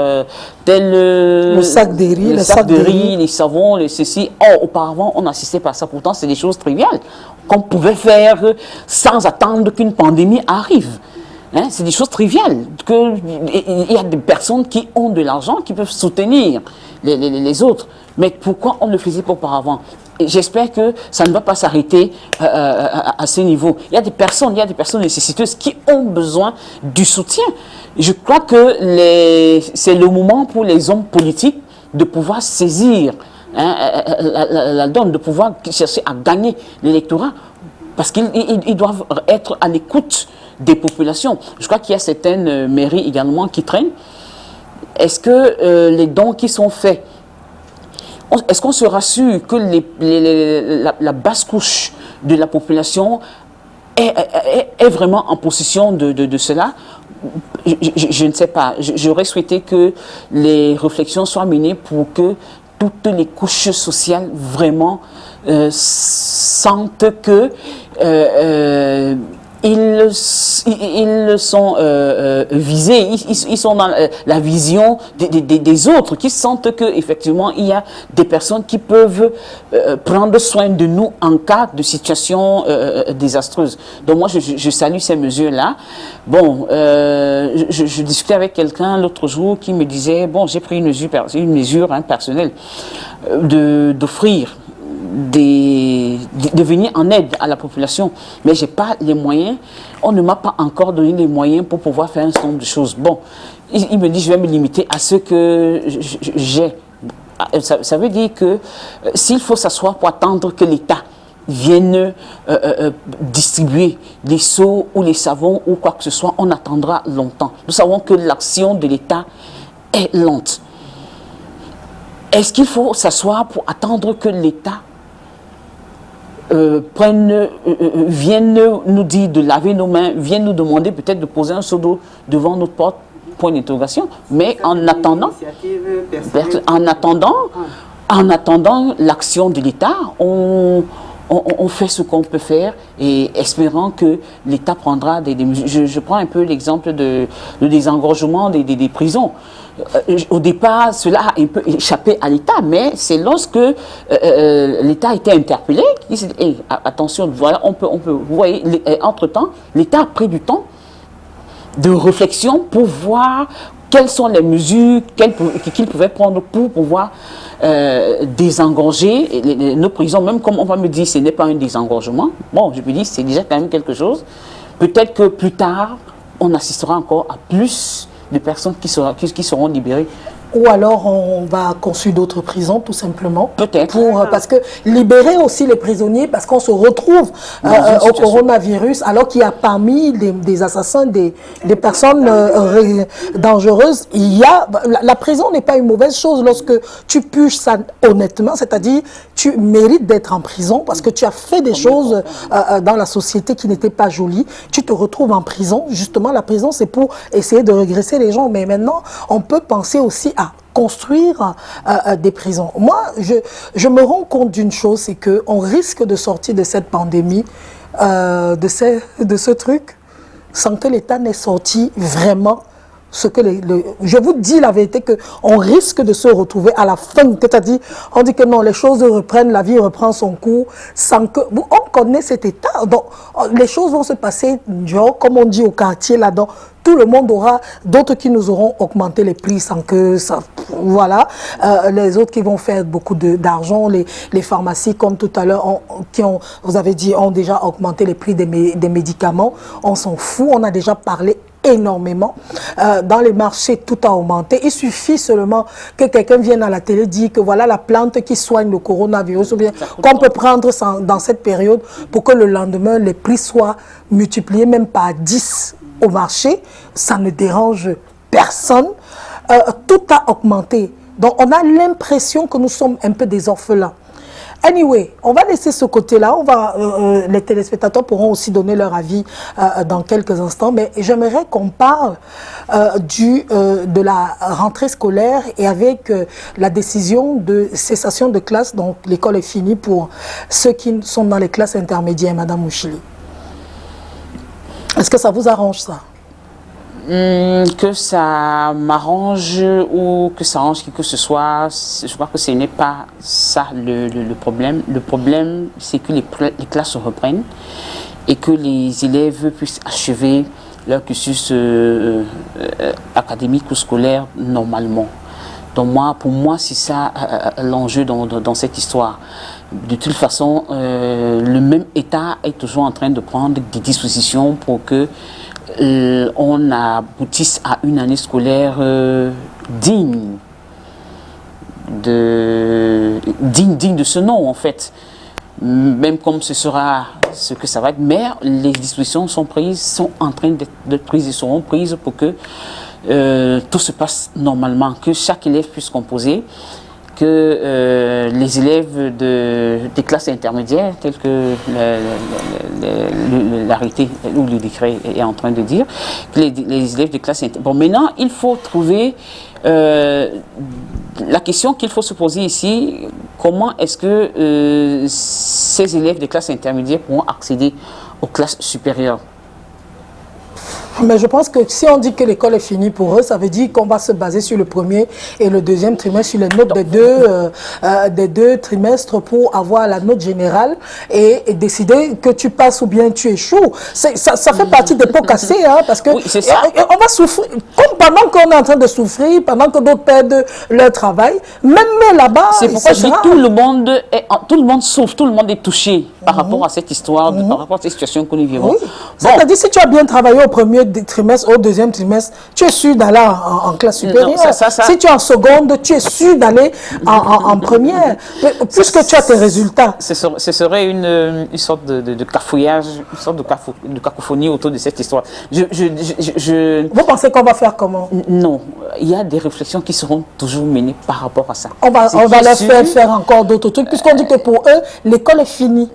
le sac de riz, les savons, les ceci. Or, auparavant, on n'assistait pas à ça. Pourtant, c'est des choses triviales qu'on pouvait faire sans attendre qu'une pandémie arrive. Hein, c'est des choses triviales. Il y a des personnes qui ont de l'argent, qui peuvent soutenir les autres. Mais pourquoi on ne le faisait pas auparavant? J'espère que ça ne va pas s'arrêter à ce niveau. Il y a des personnes nécessiteuses qui ont besoin du soutien. Je crois que c'est le moment pour les hommes politiques de pouvoir saisir la donne, de pouvoir chercher à gagner l'électorat. Parce qu'ils doivent être à l'écoute des populations. Je crois qu'il y a certaines mairies également qui traînent. Est-ce que les dons qui sont faits, est-ce qu'on se rassure que la basse couche de la population est vraiment en possession de cela? Je ne sais pas. J'aurais souhaité que les réflexions soient menées pour que toutes les couches sociales vraiment sentent que ils sont visés, ils sont dans la vision des autres, qui sentent qu'effectivement il y a des personnes qui peuvent prendre soin de nous en cas de situation désastreuse. Donc moi je salue ces mesures-là. Bon, je discutais avec quelqu'un l'autre jour qui me disait, bon, j'ai pris une mesure personnelle d'offrir de venir en aide à la population, mais j'ai pas les moyens, on ne m'a pas encore donné les moyens pour pouvoir faire un certain nombre de choses. Bon, il me dit je vais me limiter à ce que j'ai. Ça veut dire que s'il faut s'asseoir pour attendre que l'État vienne distribuer les seaux ou les savons ou quoi que ce soit, on attendra longtemps. Nous savons que l'action de l'État est lente. Est-ce qu'il faut s'asseoir pour attendre que l'État vienne nous dire de laver nos mains, vienne nous demander peut-être de poser un seau d'eau devant notre porte, point d'interrogation, mais en attendant l'action de l'État, on fait ce qu'on peut faire et espérant que l'État prendra des mesures. Je prends un peu l'exemple de désengorgement des prisons. Au départ, cela a un peu échappé à l'État, mais c'est lorsque l'État a été interpellé qu'il s'est dit, hey, attention, voilà, on peut. Vous voyez, entre-temps, l'État a pris du temps de réflexion pour voir quelles sont les mesures qu'il pouvait prendre pour pouvoir désengorger nos prisons. Même comme on va me dire, ce n'est pas un désengorgement. Bon, je me dis, c'est déjà quand même quelque chose. Peut-être que plus tard, on assistera encore à plus de personnes qui seront libérées. Ou alors on va construire d'autres prisons, tout simplement. Peut-être. Parce que libérer aussi les prisonniers, parce qu'on se retrouve au coronavirus, alors qu'il y a parmi des assassins, des personnes dangereuses, il y a, la prison n'est pas une mauvaise chose lorsque tu puges ça honnêtement, c'est-à-dire tu mérites d'être en prison parce que tu as fait des choses dans la société qui n'étaient pas jolies. Tu te retrouves en prison. Justement, la prison, c'est pour essayer de régresser les gens. Mais maintenant, on peut penser aussi à construire des prisons. Moi, je me rends compte d'une chose, c'est qu'on risque de sortir de cette pandémie, de ce truc, sans que l'État n'ait sorti vraiment ce que je vous dis la vérité qu'on risque de se retrouver à la fin, c'est-à-dire on dit que non, les choses reprennent, la vie reprend son cours, sans que on connaît cet état, donc les choses vont se passer, genre comme on dit au quartier là-dedans, tout le monde aura, d'autres qui nous auront augmenté les prix sans que ça, voilà, les autres qui vont faire beaucoup d'argent, les pharmacies comme tout à l'heure, vous avez dit, ont déjà augmenté les prix des médicaments, on s'en fout, on a déjà parlé énormément. Dans les marchés, tout a augmenté. Il suffit seulement que quelqu'un vienne à la télé dire que voilà la plante qui soigne le coronavirus ou bien qu'on peut prendre dans cette période pour que le lendemain, les prix soient multipliés même par 10 au marché. Ça ne dérange personne. Tout a augmenté. Donc, on a l'impression que nous sommes un peu des orphelins. Anyway, on va laisser ce côté-là. Les téléspectateurs pourront aussi donner leur avis dans quelques instants. Mais j'aimerais qu'on parle de la rentrée scolaire et avec la décision de cessation de classe. Donc, l'école est finie pour ceux qui sont dans les classes intermédiaires, Madame Mouchili. Est-ce que ça vous arrange, ça? Que ça m'arrange ou que ça arrange qui que ce soit, je crois que ce n'est pas ça le problème. Le problème, c'est que les classes se reprennent et que les élèves puissent achever leur cursus académique ou scolaire normalement. Donc pour moi, c'est ça l'enjeu dans cette histoire. De toute façon, le même État est toujours en train de prendre des dispositions pour que on aboutisse à une année scolaire digne de ce nom en fait. Même comme ce sera ce que ça va être, mais les dispositions sont prises, sont en train d'être prises et seront prises pour que tout se passe normalement, que chaque élève puisse composer, que les élèves des classes intermédiaires, tels que l'arrêté ou le décret est en train de dire, que les élèves des classes intermédiaires... Bon, maintenant, il faut trouver... la question qu'il faut se poser ici, comment est-ce que ces élèves des classes intermédiaires pourront accéder aux classes supérieures? Mais je pense que si on dit que l'école est finie pour eux, ça veut dire qu'on va se baser sur le premier et le deuxième trimestre, sur les notes des deux trimestres pour avoir la note générale et décider que tu passes ou bien tu échoues. Ça fait partie des pots cassés, hein, parce que oui, c'est ça. on va souffrir, comme pendant qu'on est en train de souffrir, pendant que d'autres perdent leur travail, même là-bas, c'est pourquoi je dis tout le monde souffre, tout le monde est touché par rapport à cette histoire, par rapport à cette situation que nous vivons. Oui. Bon. C'est-à-dire, si tu as bien travaillé au premier trimestre, au deuxième trimestre, tu es sûr d'aller en classe supérieure. Non, si tu es en seconde, tu es sûr d'aller en première, puisque tu as tes résultats. Ce serait une sorte de cafouillage, une sorte de cacophonie autour de cette histoire. Vous pensez qu'on va faire comment? Non, il y a des réflexions qui seront toujours menées par rapport à ça. On va leur faire encore d'autres trucs, puisqu'on dit que pour eux, l'école est finie.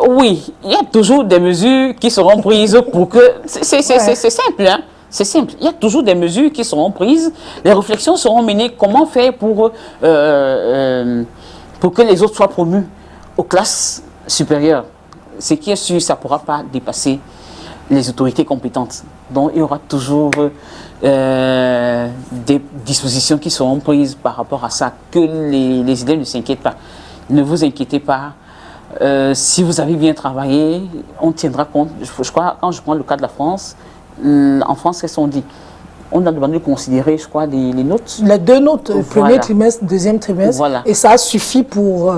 Oui, il y a toujours des mesures qui seront prises pour que... C'est simple, hein? C'est simple. Il y a toujours des mesures qui seront prises. Les réflexions seront menées. Comment faire pour que les autres soient promus aux classes supérieures? Ce qui est sûr, ça ne pourra pas dépasser les autorités compétentes. Donc, il y aura toujours des dispositions qui seront prises par rapport à ça. Que les élèves ne s'inquiètent pas. Ne vous inquiétez pas. Si vous avez bien travaillé, on tiendra compte. Je crois, quand je prends le cas de la France, en France, qu'est-ce qu'on dit? On a demandé de considérer, je crois, les notes. Les deux notes, premier trimestre, deuxième trimestre. Voilà. Et ça suffit pour...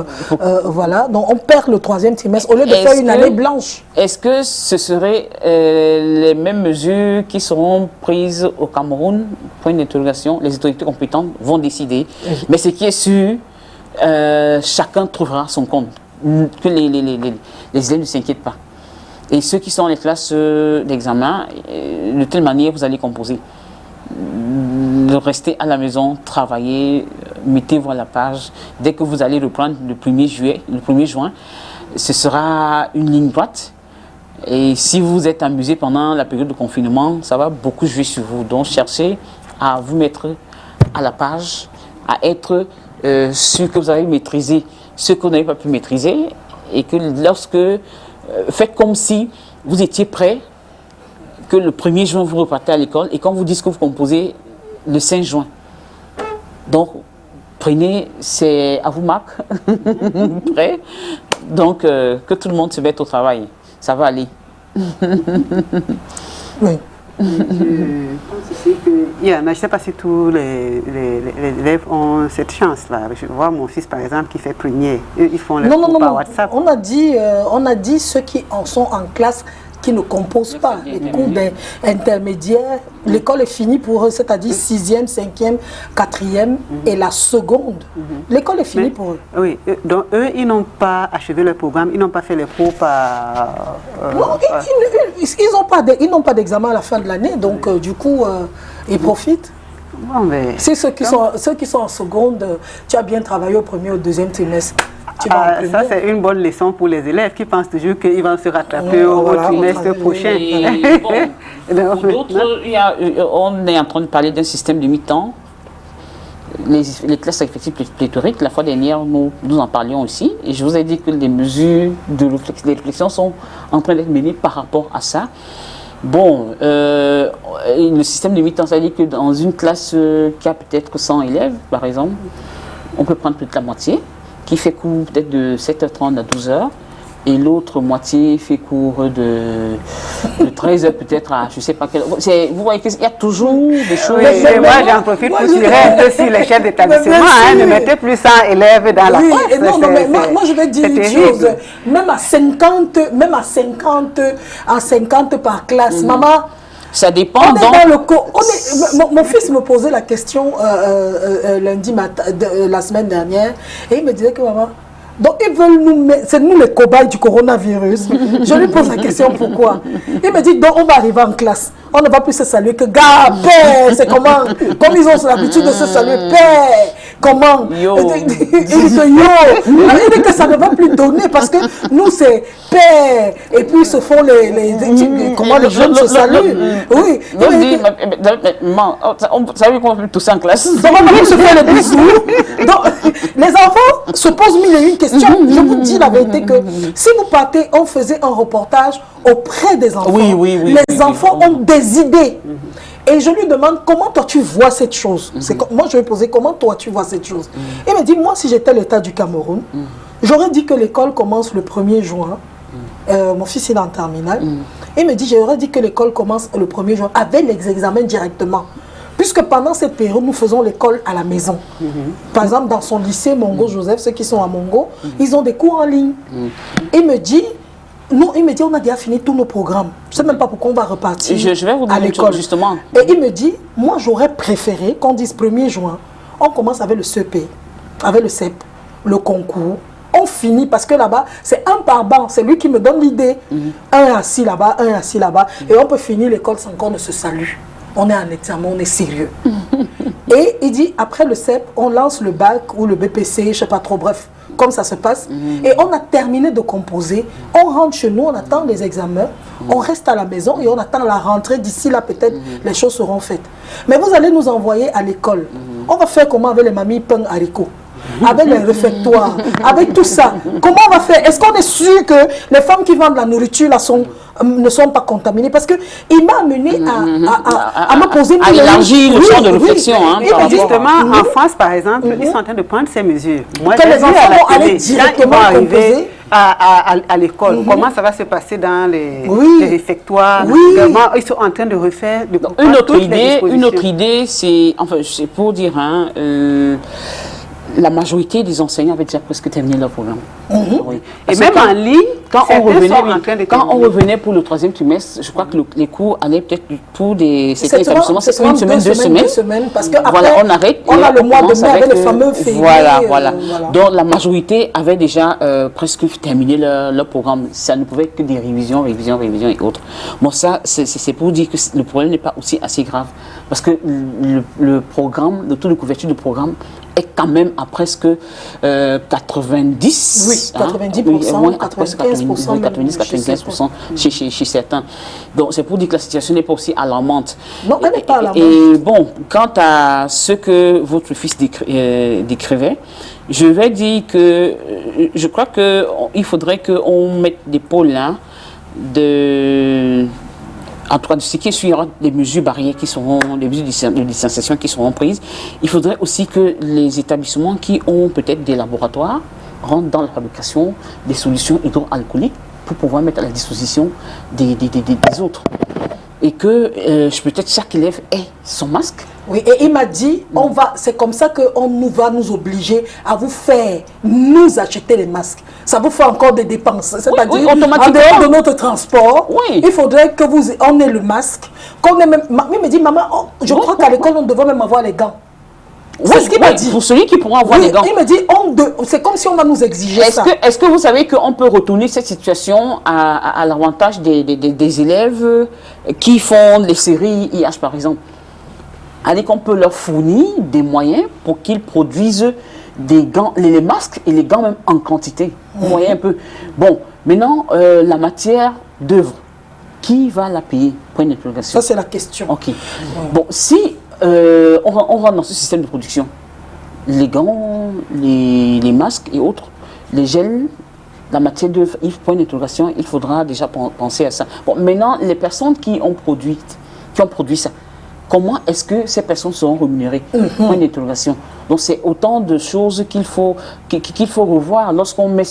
voilà. Donc, on perd le troisième trimestre au lieu de faire une année blanche. Est-ce que ce seraient les mêmes mesures qui seront prises au Cameroun? Point d'interrogation. Les autorités compétentes vont décider. Mais ce qui est sûr, chacun trouvera son compte. Que les élèves ne s'inquiètent pas. Et ceux qui sont dans les classes d'examen, de telle manière, vous allez composer. Restez à la maison, travaillez, mettez-vous à la page. Dès que vous allez reprendre le 1er juin, ce sera une ligne droite. Et si vous vous êtes amusé pendant la période de confinement, ça va beaucoup jouer sur vous. Donc, cherchez à vous mettre à la page, à être sûr que vous avez maîtrisé ce que vous n'avez pas pu maîtriser, et que lorsque, faites comme si vous étiez prêt, que le 1er juin vous repartez à l'école, et quand vous dites que vous composez le 5 juin. Donc, prenez, c'est à vous Marc, prêt, donc que tout le monde se mette au travail, ça va aller. Oui. Je pense aussi qu'il y en a, je ne sais pas si tous les élèves ont cette chance-là. Je vois mon fils, par exemple, qui fait première. Ils font les cours par WhatsApp. On a dit ceux qui en sont en classe, qui ne composent pas les cours intermédiaires. L'école est finie pour eux, c'est-à-dire 6e, 5e, 4e et la seconde. L'école est finie pour eux. Oui, donc eux, ils n'ont pas achevé le programme, ils n'ont pas fait les cours par... non, ils n'ont pas d'examen à la fin de l'année, donc du coup, ils profitent. Bon, mais... C'est ceux qui sont en seconde, tu as bien travaillé au premier ou au deuxième trimestre. Ça, c'est une bonne leçon pour les élèves qui pensent toujours qu'ils vont se rattraper au trimestre prochain. Pour d'autres, on est en train de parler d'un système de mi-temps. Les classes effectives pléthoriques, la fois dernière, nous en parlions aussi. Et je vous ai dit que les mesures de réflexion sont en train d'être menées par rapport à ça. Bon, le système de mi-temps, ça veut dire que dans une classe qui a peut-être 100 élèves, par exemple, on peut prendre peut-être la moitié, qui fait cours peut-être de 7h30 à 12h, et l'autre moitié fait cours de 13h peut-être à je ne sais pas quelle. Vous voyez qu'il y a toujours des choses. Oui, moi j'en profite pour tirer un peu sur les chefs d'établissement. Ne mettez plus 100 élèves dans la classe. Non, mais moi je vais dire une chose. Même à 50 par classe, maman. Ça dépend. On est dans le mon fils me posait la question lundi matin, la semaine dernière, et il me disait que maman, donc ils veulent nous mettre, c'est nous les cobayes du coronavirus. Je lui pose la question pourquoi. Il me dit donc on va arriver en classe, on ne va plus se saluer que gars, père, c'est comment, comme ils ont l'habitude de se saluer, père, comment. Yo. Il dit que yo, il dit que ça ne va plus donner parce que nous c'est père, et puis ils se font comment les jeunes se saluent. Oui. Donc, ça veut qu'on peut tous en classe. Donc on va plus se faire les bisous. Donc les enfants se posent mille et une questions. Je vous dis la vérité que si vous partez, on faisait un reportage auprès des enfants. Les enfants ont des idées. Et je lui demande comment toi tu vois cette chose. Moi je lui ai posé comment toi tu vois cette chose. Il me dit moi si j'étais l'État du Cameroun, j'aurais dit que l'école commence le 1er juin. Mon fils est en terminale. Il me dit j'aurais dit que l'école commence le 1er juin avec les examens directement. Puisque pendant cette période, nous faisons l'école à la maison. Par exemple, dans son lycée Mongo Joseph, ceux qui sont à Mongo, ils ont des cours en ligne. Il me dit, on a déjà fini tous nos programmes. Je ne sais même pas pourquoi on va repartir je vais vous à l'école. Justement. Et il me dit, moi j'aurais préféré qu'on dise 1er juin, on commence avec le CEP, avec le CEP, le concours. On finit parce que là-bas, c'est un par banc. C'est lui qui me donne l'idée. Un assis là-bas, un assis là-bas. Et on peut finir l'école sans qu'on ne se salue. On est en examen, on est sérieux. Et il dit, après le CEP, on lance le bac ou le BPC, je ne sais pas trop, bref, comme ça se passe. Et on a terminé de composer, on rentre chez nous, on attend les examens, on reste à la maison et on attend la rentrée. D'ici là, peut-être, les choses seront faites. Mais vous allez nous envoyer à l'école. On va faire comment avec les mamies pain haricots, avec les réfectoires, avec tout ça. Comment on va faire? Est-ce qu'on est sûr que les femmes qui vendent la nourriture là ne sont pas contaminées? Parce qu'il m'a amené à me poser à élargir le champ de réflexion. Justement, en France, par exemple, ils sont en train de prendre ces mesures. Moi, que les enfants vont aller directement arriver à l'école. Comment ça va se passer dans les réfectoires? Vraiment, ils sont en train de refaire une autre idée, c'est, enfin, c'est pour dire, la majorité des enseignants avaient déjà presque terminé leur programme. Oui. Et même en ligne, quand on revenait pour le 3e trimestre, je crois que les cours allaient peut-être pour certains établissements, c'est une semaine, 2 semaines. Parce que voilà, on arrête. On a le mois de mai avec les fameux février. Voilà. Donc la majorité avait déjà presque terminé leur programme. Ça ne pouvait que des révisions et autres. Bon, ça, c'est pour dire que le problème n'est pas aussi assez grave. Parce que le programme, le taux de couverture du programme est quand même à presque 90. Oui, 90%, 95% chez certains. Donc c'est pour dire que la situation n'est pas aussi alarmante. Non, elle n'est pas alarmante. Et bon, quant à ce que votre fils décrivait, je vais dire que je crois qu'il faudrait qu'on mette des pôles là en tout cas, de ce qui suivra des mesures barrières qui seront, des mesures de distanciation qui seront prises, il faudrait aussi que les établissements qui ont peut-être des laboratoires rentrent dans la fabrication des solutions hydroalcooliques pour pouvoir mettre à la disposition des autres. Et que peut-être chaque élève ait son masque. Oui, et il m'a dit, c'est comme ça qu'on va nous obliger à vous faire, nous acheter les masques. Ça vous fait encore des dépenses. C'est-à-dire, en dehors de notre transport, il faudrait que on ait le masque. Il me dit, maman, je crois qu'à l'école, on devrait même avoir les gants. C'est ce qu'il m'a dit. Pour celui qui pourra avoir les gants. Il me dit, c'est comme si on va nous exiger ça. Est-ce que vous savez qu'on peut retourner cette situation à l'avantage des élèves qui font les séries IH, par exemple? Allez, qu'on peut leur fournir des moyens pour qu'ils produisent des gants, les masques et les gants même en quantité. Vous voyez un peu. Bon, maintenant, la matière d'œuvre, qui va la payer? Point d'interrogation. Ça, c'est la question. Ok. Bon, si on rentre dans ce système de production, les gants, les masques et autres, les gels, la matière d'œuvre, point d'interrogation, il faudra déjà penser à ça. Bon, maintenant, les personnes qui ont produit ça, comment est-ce que ces personnes seront rémunérées? Point d'interrogation. Donc c'est autant de choses qu'il faut revoir lorsqu'on met,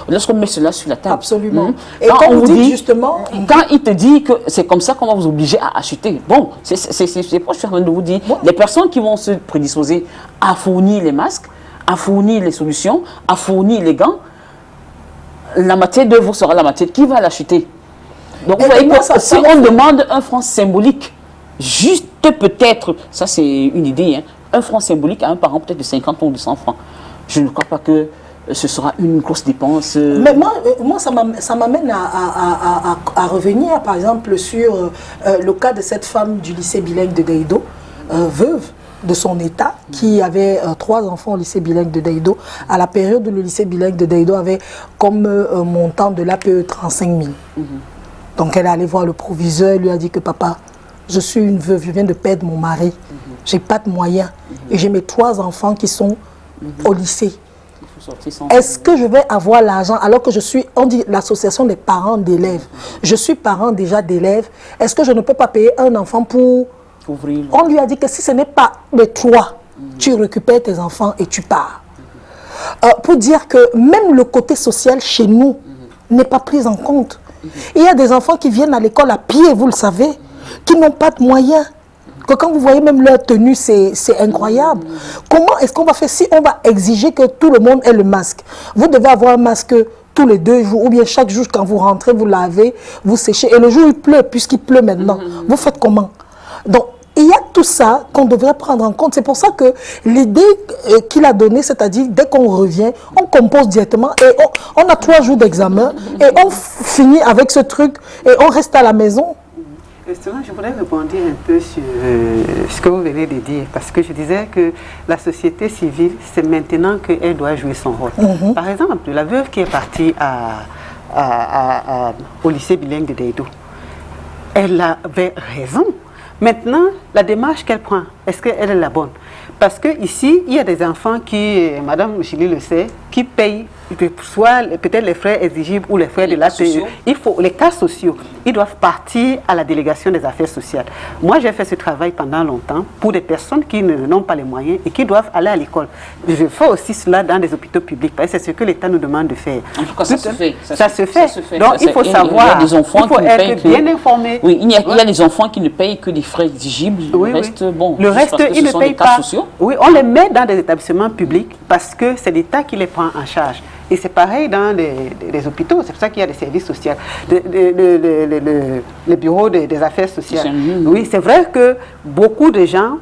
lorsqu'on met cela sur la table. Absolument. Et Quand quand on vous dites dit, justement... quand il te dit que c'est comme ça qu'on va vous obliger à acheter, bon, c'est pas ce que je suis en train de vous dire. Les personnes qui vont se prédisposer à fournir les masques, à fournir les solutions, à fournir les gants, la matière d'œuvre sera la matière. Qui va l'acheter? Donc vous voyez que si on demande un franc symbolique, juste peut-être, ça c'est une idée, hein, un franc symbolique à un parent peut-être de 50 ou de 100 francs, je ne crois pas que ce sera une grosse dépense. Mais moi ça m'amène à revenir par exemple sur le cas de cette femme du lycée bilingue de Daïdo, veuve de son état, qui avait 3 enfants au lycée bilingue de Daïdo. À la période où le lycée bilingue de Daïdo avait comme montant de l'APE 35 000. Donc elle est allée voir le proviseur, lui a dit que papa, je suis une veuve, je viens de perdre mon mari, j'ai pas de moyens et j'ai mes 3 enfants qui sont au lycée. Est-ce que je vais avoir l'argent alors que je suis, on dit l'association des parents d'élèves, je suis parent déjà d'élèves, est-ce que je ne peux pas payer un enfant pour... On lui a dit que si ce n'est pas les 3, tu récupères tes enfants et tu pars. Pour dire que même le côté social chez nous n'est pas pris en compte. Il y a des enfants qui viennent à l'école à pied, vous le savez, qui n'ont pas de moyens. Que quand vous voyez même leur tenue, c'est incroyable. Comment est-ce qu'on va faire si on va exiger que tout le monde ait le masque? Vous devez avoir un masque tous les 2 jours, ou bien chaque jour quand vous rentrez, vous lavez, vous séchez. Et le jour il pleut, puisqu'il pleut maintenant, vous faites comment? Donc, il y a tout ça qu'on devrait prendre en compte. C'est pour ça que l'idée qu'il a donnée, c'est-à-dire dès qu'on revient, on compose directement et on a 3 jours d'examen et on finit avec ce truc et on reste à la maison. Justement, je voudrais rebondir un peu sur ce que vous venez de dire, parce que je disais que la société civile, c'est maintenant qu'elle doit jouer son rôle. Par exemple, la veuve qui est partie au lycée bilingue de Daïdo, elle avait raison. Maintenant, la démarche qu'elle prend, est-ce qu'elle est la bonne? Parce qu'ici, il y a des enfants qui, Madame Chili le sait, qui payent soit peut-être les frais exigibles ou les frais de l'APE. Il faut les cas sociaux, ils doivent partir à la délégation des affaires sociales. Moi, j'ai fait ce travail pendant longtemps pour des personnes qui n'ont pas les moyens et qui doivent aller à l'école. Je fais aussi cela dans des hôpitaux publics, parce que c'est ce que l'État nous demande de faire. En tout cas, ça se fait. Ça se fait. Donc, il faut savoir, il faut être bien informé. Oui, il y a des enfants qui ne payent que des frais exigibles. Le reste, bon, le reste, ils ne payent pas. Oui, on les met dans des établissements publics parce que c'est l'État qui les prend en charge. Et c'est pareil dans les hôpitaux, c'est pour ça qu'il y a des services sociaux, les bureaux des affaires sociales. Oui, c'est vrai que beaucoup de gens,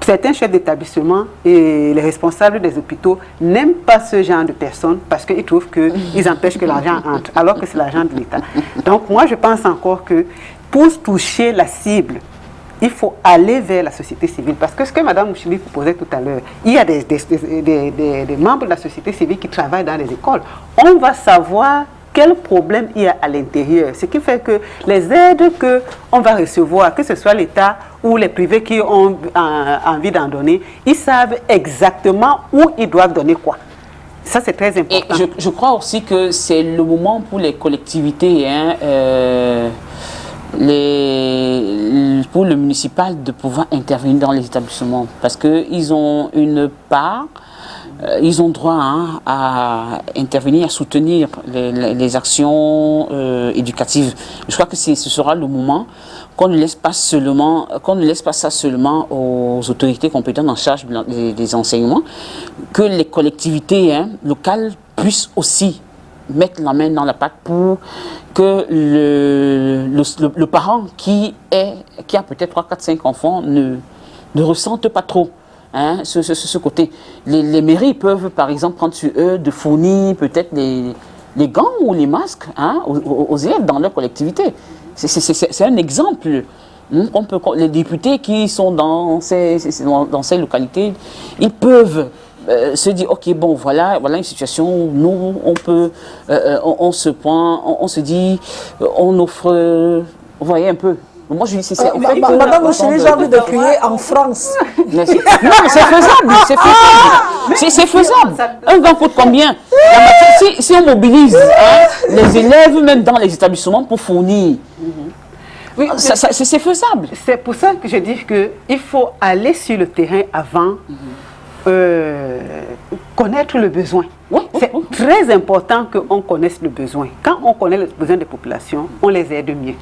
certains chefs d'établissement et les responsables des hôpitaux n'aiment pas ce genre de personnes parce qu'ils trouvent qu'ils empêchent que l'argent entre, alors que c'est l'argent de l'État. Donc moi, je pense encore que pour toucher la cible, il faut aller vers la société civile. Parce que ce que Mme Mouchili proposait tout à l'heure, il y a des membres de la société civile qui travaillent dans les écoles. On va savoir quel problème il y a à l'intérieur. Ce qui fait que les aides qu'on va recevoir, que ce soit l'État ou les privés qui ont envie d'en donner, ils savent exactement où ils doivent donner quoi. Ça, c'est très important. Et je crois aussi que c'est le moment pour les collectivités, pour le municipal de pouvoir intervenir dans les établissements parce qu'ils ont une part, ils ont droit à intervenir, à soutenir les actions éducatives. Je crois que ce sera le moment qu'on ne laisse pas ça seulement aux autorités compétentes en charge des enseignements, que les collectivités locales puissent aussi mettre la main dans la pâte pour que le parent qui a peut-être 3, 4, 5 enfants ne ressente pas trop ce côté. Les mairies peuvent par exemple prendre sur eux de fournir peut-être les gants ou les masques aux élèves dans leur collectivité. C'est un exemple. Les députés qui sont dans ces localités, ils peuvent se dire, ok, bon, voilà une situation où nous, on peut, on se dit, on offre, vous voyez un peu. Moi, je dis, c'est Madame Mouchili, j'ai envie de crier en France. Non, mais c'est faisable, c'est faisable. Un gant coûte combien? Si on mobilise les élèves, même dans les établissements, pour fournir. Oui, c'est faisable. C'est pour ça que je dis qu'il faut aller sur le terrain avant connaître le besoin. Oui, c'est très important qu'on connaisse le besoin. Quand on connaît les besoins des populations, on les aide mieux.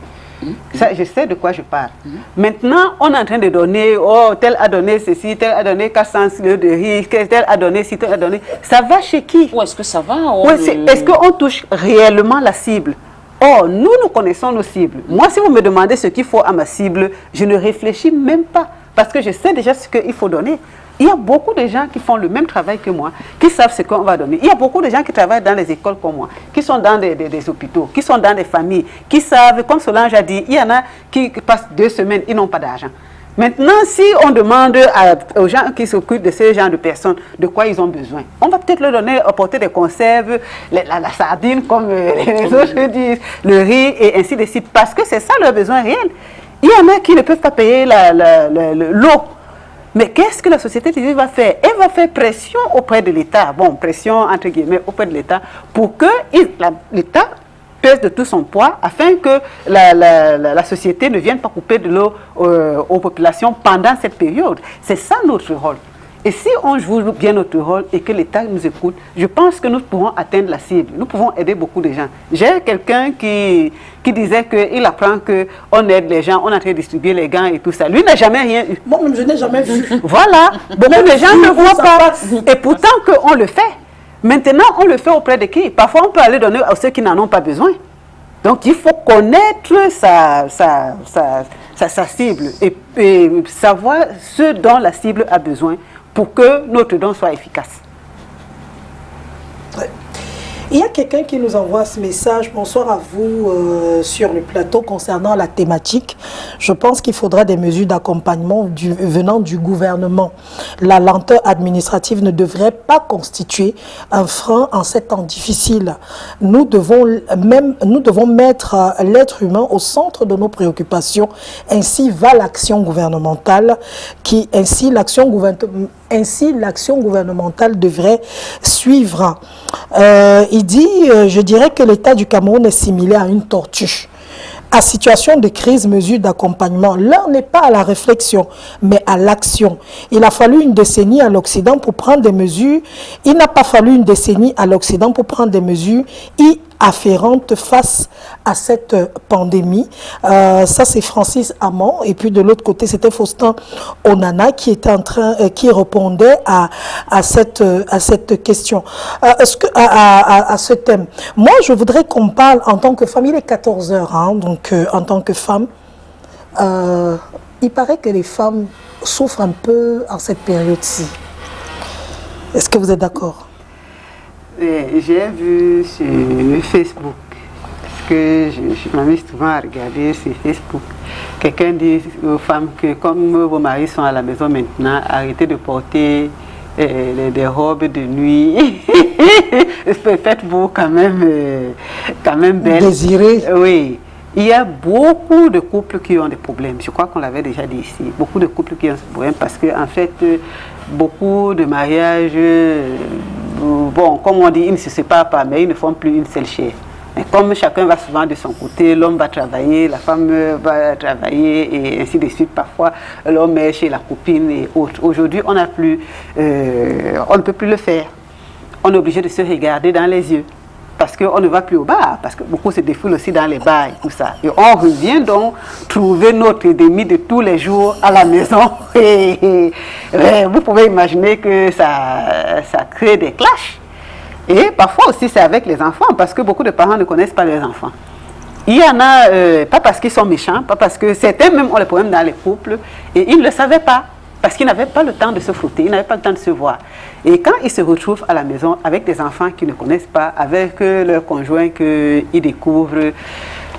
Ça, je sais de quoi je parle. Maintenant, on est en train de donner, oh, tel a donné ceci, tel a donné 400 kilos de riz, tel a donné ci, tel a donné. Ça va chez qui? Ou est-ce que ça va? Est-ce qu'on touche réellement la cible? Or, nous connaissons nos cibles. Moi, si vous me demandez ce qu'il faut à ma cible, je ne réfléchis même pas. Parce que je sais déjà ce qu'il faut donner. Il y a beaucoup de gens qui font le même travail que moi, qui savent ce qu'on va donner. Il y a beaucoup de gens qui travaillent dans les écoles comme moi, qui sont dans des hôpitaux, qui sont dans des familles, qui savent, comme Solange a dit, il y en a qui passent 2 semaines, ils n'ont pas d'argent. Maintenant, si on demande aux gens qui s'occupent de ces genres de personnes de quoi ils ont besoin, on va peut-être leur donner, apporter des conserves, la sardine, comme les autres disent, le riz et ainsi de suite, parce que c'est ça leur besoin réel. Il y en a qui ne peuvent pas payer l'eau. Mais qu'est-ce que la société civile va faire? Elle va faire pression auprès de l'État, bon, pression entre guillemets auprès de l'État, pour que l'État pèse de tout son poids afin que la société ne vienne pas couper de l'eau aux populations pendant cette période. C'est ça notre rôle. Et si on joue bien notre rôle et que l'État nous écoute, je pense que nous pourrons atteindre la cible. Nous pouvons aider beaucoup de gens. J'ai quelqu'un qui disait qu'il apprend qu'on aide les gens, on est en train de distribuer les gants et tout ça. Lui n'a jamais rien eu. Moi-même, je n'ai jamais vu. Voilà. Beaucoup de gens ne voient pas. Et pourtant qu'on le fait. Maintenant, on le fait auprès de qui? Parfois, on peut aller donner à ceux qui n'en ont pas besoin. Donc, il faut connaître sa cible et savoir ce dont la cible a besoin pour que notre don soit efficace. Ouais. Il y a quelqu'un qui nous envoie ce message. Bonsoir à vous sur le plateau concernant la thématique. Je pense qu'il faudra des mesures d'accompagnement venant du gouvernement. La lenteur administrative ne devrait pas constituer un frein en ces temps difficiles. Nous devons mettre l'être humain au centre de nos préoccupations. Ainsi va l'action gouvernementale, ainsi l'action gouvernementale devrait suivre. Il dit, je dirais que l'État du Cameroun est similaire à une tortue. À situation de crise, mesures d'accompagnement. L'heure n'est pas à la réflexion, mais à l'action. Il a fallu une décennie à l'Occident pour prendre des mesures. Il n'a pas fallu une décennie à l'Occident pour prendre des mesures afférentes face à cette pandémie. Ça, c'est Francis Hamon. Et puis, de l'autre côté, c'était Faustin Onana qui répondait à cette question, à ce thème. Moi, je voudrais qu'on parle en tant que femme. Il est 14 heures, hein, donc en tant que femme. Il paraît que les femmes souffrent un peu en cette période-ci. Est-ce que vous êtes d'accord? J'ai vu sur Facebook, parce que je m'amuse souvent à regarder sur Facebook, quelqu'un dit aux femmes que comme vos maris sont à la maison maintenant, arrêtez de porter des robes de nuit. Faites-vous quand même belle. Désirée. Oui. Il y a beaucoup de couples qui ont des problèmes. Je crois qu'on l'avait déjà dit ici. Beaucoup de couples qui ont des problèmes parce que, en fait, beaucoup de mariages, bon, comme on dit, ils ne se séparent pas, mais ils ne font plus une seule chair. Mais comme chacun va souvent de son côté, l'homme va travailler, la femme va travailler et ainsi de suite. Parfois, l'homme est chez la copine et autres. Aujourd'hui, on ne peut plus le faire. On est obligé de se regarder dans les yeux. Parce qu'on ne va plus au bar, parce que beaucoup se défoulent aussi dans les bars et tout ça. Et on revient donc trouver notre ennemi de tous les jours à la maison. Et vous pouvez imaginer que ça crée des clashs. Et parfois aussi c'est avec les enfants, parce que beaucoup de parents ne connaissent pas leurs enfants. Il y en a, pas parce qu'ils sont méchants, pas parce que certains même ont des problèmes dans les couples, et ils ne le savaient pas. Parce qu'ils n'avaient pas le temps de se frotter, ils n'avaient pas le temps de se voir. Et quand ils se retrouvent à la maison avec des enfants qu'ils ne connaissent pas, avec leur conjoint qu'ils découvrent,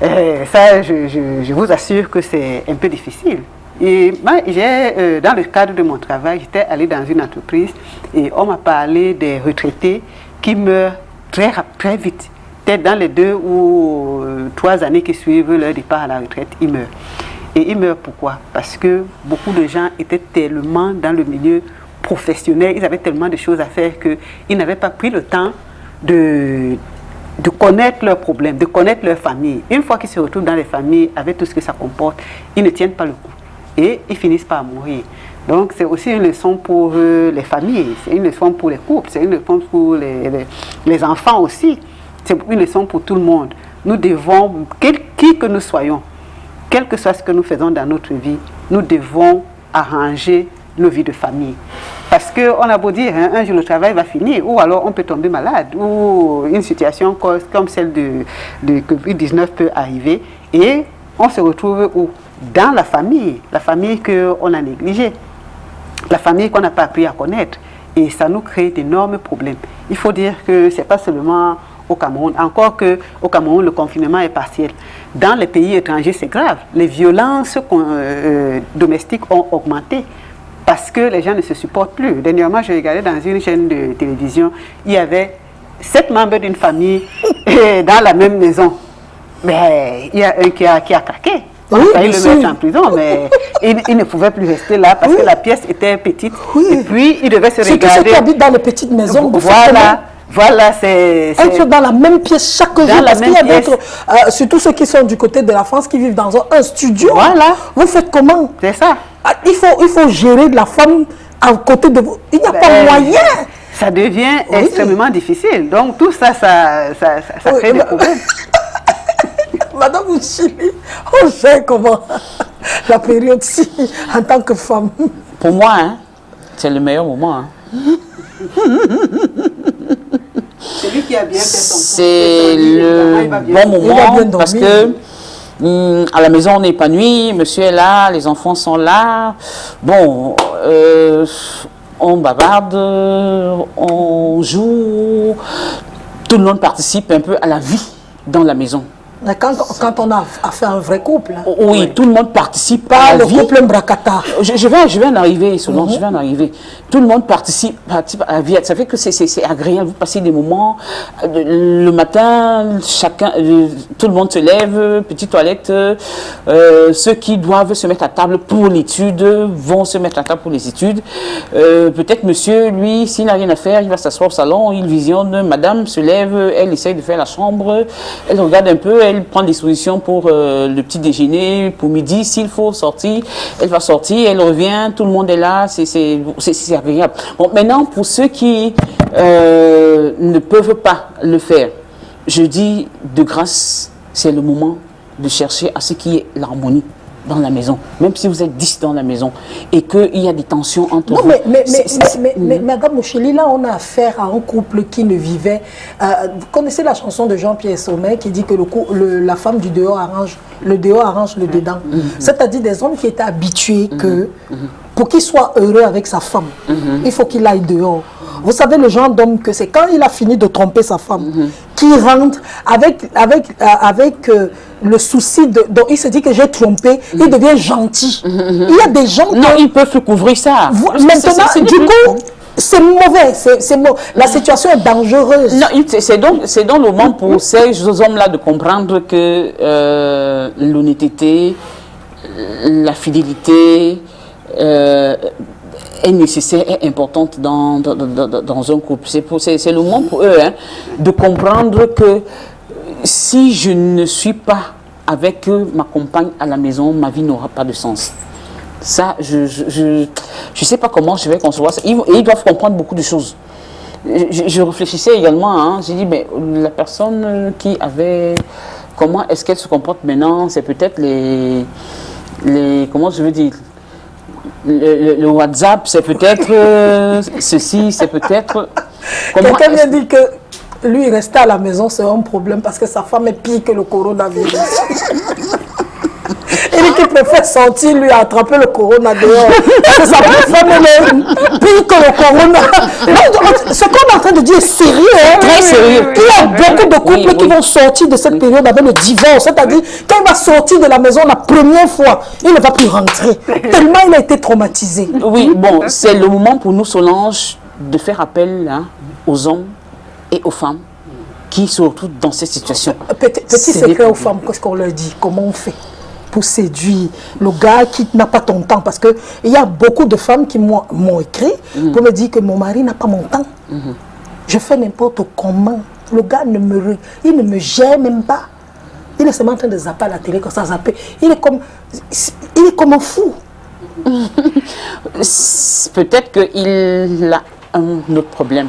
ça, je vous assure que c'est un peu difficile. Et moi, dans le cadre de mon travail, j'étais allée dans une entreprise et on m'a parlé des retraités qui meurent très vite. Peut-être dans les 2 ou 3 années qui suivent leur départ à la retraite, ils meurent. Et ils meurent pourquoi? Parce que beaucoup de gens étaient tellement dans le milieu professionnel, ils avaient tellement de choses à faire qu'ils n'avaient pas pris le temps de de connaître leurs problèmes, de connaître leur famille. Une fois qu'ils se retrouvent dans les familles, avec tout ce que ça comporte, ils ne tiennent pas le coup. Et ils finissent par mourir. Donc c'est aussi une leçon pour les familles, c'est une leçon pour les couples, c'est une leçon pour les enfants aussi. C'est une leçon pour tout le monde. Nous devons, qui que nous soyons, quel que soit ce que nous faisons dans notre vie, nous devons arranger nos vies de famille. Parce qu'on a beau dire, hein, un jour le travail va finir, ou alors on peut tomber malade, ou une situation comme celle de Covid-19 peut arriver, et on se retrouve où? Dans la famille qu'on a négligée, la famille qu'on n'a pas appris à connaître. Et ça nous crée d'énormes problèmes. Il faut dire que ce n'est pas seulement au Cameroun, encore qu'au Cameroun, le confinement est partiel. Dans les pays étrangers, c'est grave. Les violences domestiques ont augmenté parce que les gens ne se supportent plus. Dernièrement, je regardais dans une chaîne de télévision, il y avait 7 membres d'une famille dans la même maison. Mais il y a un qui a craqué. Oui, il le met en prison, mais il ne pouvait plus rester là parce que la pièce était petite. Oui. Et puis, il devait se regarder. Ceux qui habitent dans les petites maisons. Voilà, c'est... Être dans la même pièce chaque jour, parce qu'il y a d'autres, surtout ceux qui sont du côté de la France, qui vivent dans un studio. Voilà. Vous faites comment? C'est ça. Il faut gérer de la femme à côté de vous. Il n'y a pas moyen. Ça devient extrêmement difficile. Donc, tout ça, ça crée des problèmes. Madame Mouchili, on sait comment la période-ci, en tant que femme. Pour moi, hein, c'est le meilleur moment. Hein. Celui qui a bien fait son c'est le bon moment parce que à la maison on est épanoui, monsieur est là, les enfants sont là. Bon, on bavarde, on joue, tout le monde participe un peu à la vie dans la maison. Quand on a affaire à un vrai couple. Hein. Oui, tout le monde participe pas à la vie. Pas le couple Mbrakata. Je vais en arriver, Solange, je vais en arriver. Tout le monde participe à la vie. Ça fait que c'est agréable. Vous passez des moments. Le matin, tout le monde se lève, petite toilette. Ceux qui doivent se mettre à table pour l'étude vont se mettre à table pour les études. Peut-être monsieur, lui, s'il n'a rien à faire, il va s'asseoir au salon, il visionne. Madame se lève, elle essaye de faire la chambre, elle regarde un peu, elle prend des solutions pour le petit déjeuner, pour midi, s'il faut sortir, elle va sortir, elle revient, tout le monde est là, c'est agréable. Bon, maintenant, pour ceux qui ne peuvent pas le faire, je dis de grâce, c'est le moment de chercher à ce qui est l'harmonie dans la maison, même si vous êtes 10 dans la maison et qu'il y a des tensions entre vous. Mais Madame Mouchili, là, on a affaire à un couple qui ne vivait... vous connaissez la chanson de Jean-Pierre Sommet qui dit que la femme du dehors arrange le dedans. C'est-à-dire des hommes qui étaient habitués que pour qu'il soit heureux avec sa femme, il faut qu'il aille dehors. Vous savez le genre d'homme que c'est quand il a fini de tromper sa femme, qui rentre avec le souci dont il se dit que j'ai trompé, il devient gentil. Il y a des gens... Non, ils peuvent couvrir ça. Maintenant, du coup, c'est mauvais. La situation est dangereuse. Non, c'est donc le moment pour ces hommes-là de comprendre que l'honnêteté, la fidélité... est nécessaire, est importante dans un couple. C'est le moment pour eux de comprendre que si je ne suis pas avec ma compagne à la maison, ma vie n'aura pas de sens. Ça, je sais pas comment je vais concevoir ça. Ils doivent comprendre beaucoup de choses. Je réfléchissais également, j'ai dit, mais la personne qui avait... Comment est-ce qu'elle se comporte maintenant? C'est peut-être les... Comment je veux dire? Le WhatsApp, c'est peut-être ceci, c'est peut-être... Quelqu'un vient dire que lui, rester à la maison, c'est un problème parce que sa femme est pire que le coronavirus. Il qui préfère sortir, lui, attraper le corona dehors. Parce que sa femme est pire que le corona. Ce qu'on est en train de dire est sérieux. Très sérieux. Il y a beaucoup de couples qui vont sortir de cette période avec le divorce. C'est-à-dire, quand il va sortir de la maison la première fois, il ne va plus rentrer. Tellement il a été traumatisé. Oui, bon, c'est le moment pour nous, Solange, de faire appel aux hommes et aux femmes qui se retrouvent dans cette situation. Petit secret aux femmes, qu'est-ce qu'on leur dit? Comment on fait pour séduire le gars qui n'a pas ton temps? Parce qu'il y a beaucoup de femmes qui m'ont écrit pour me dire que mon mari n'a pas mon temps. Je fais n'importe comment. le gars il ne me gère même pas. Il est seulement en train de zapper à la télé, comme ça, zapper. Il est comme un fou. Peut-être qu'il a un autre problème.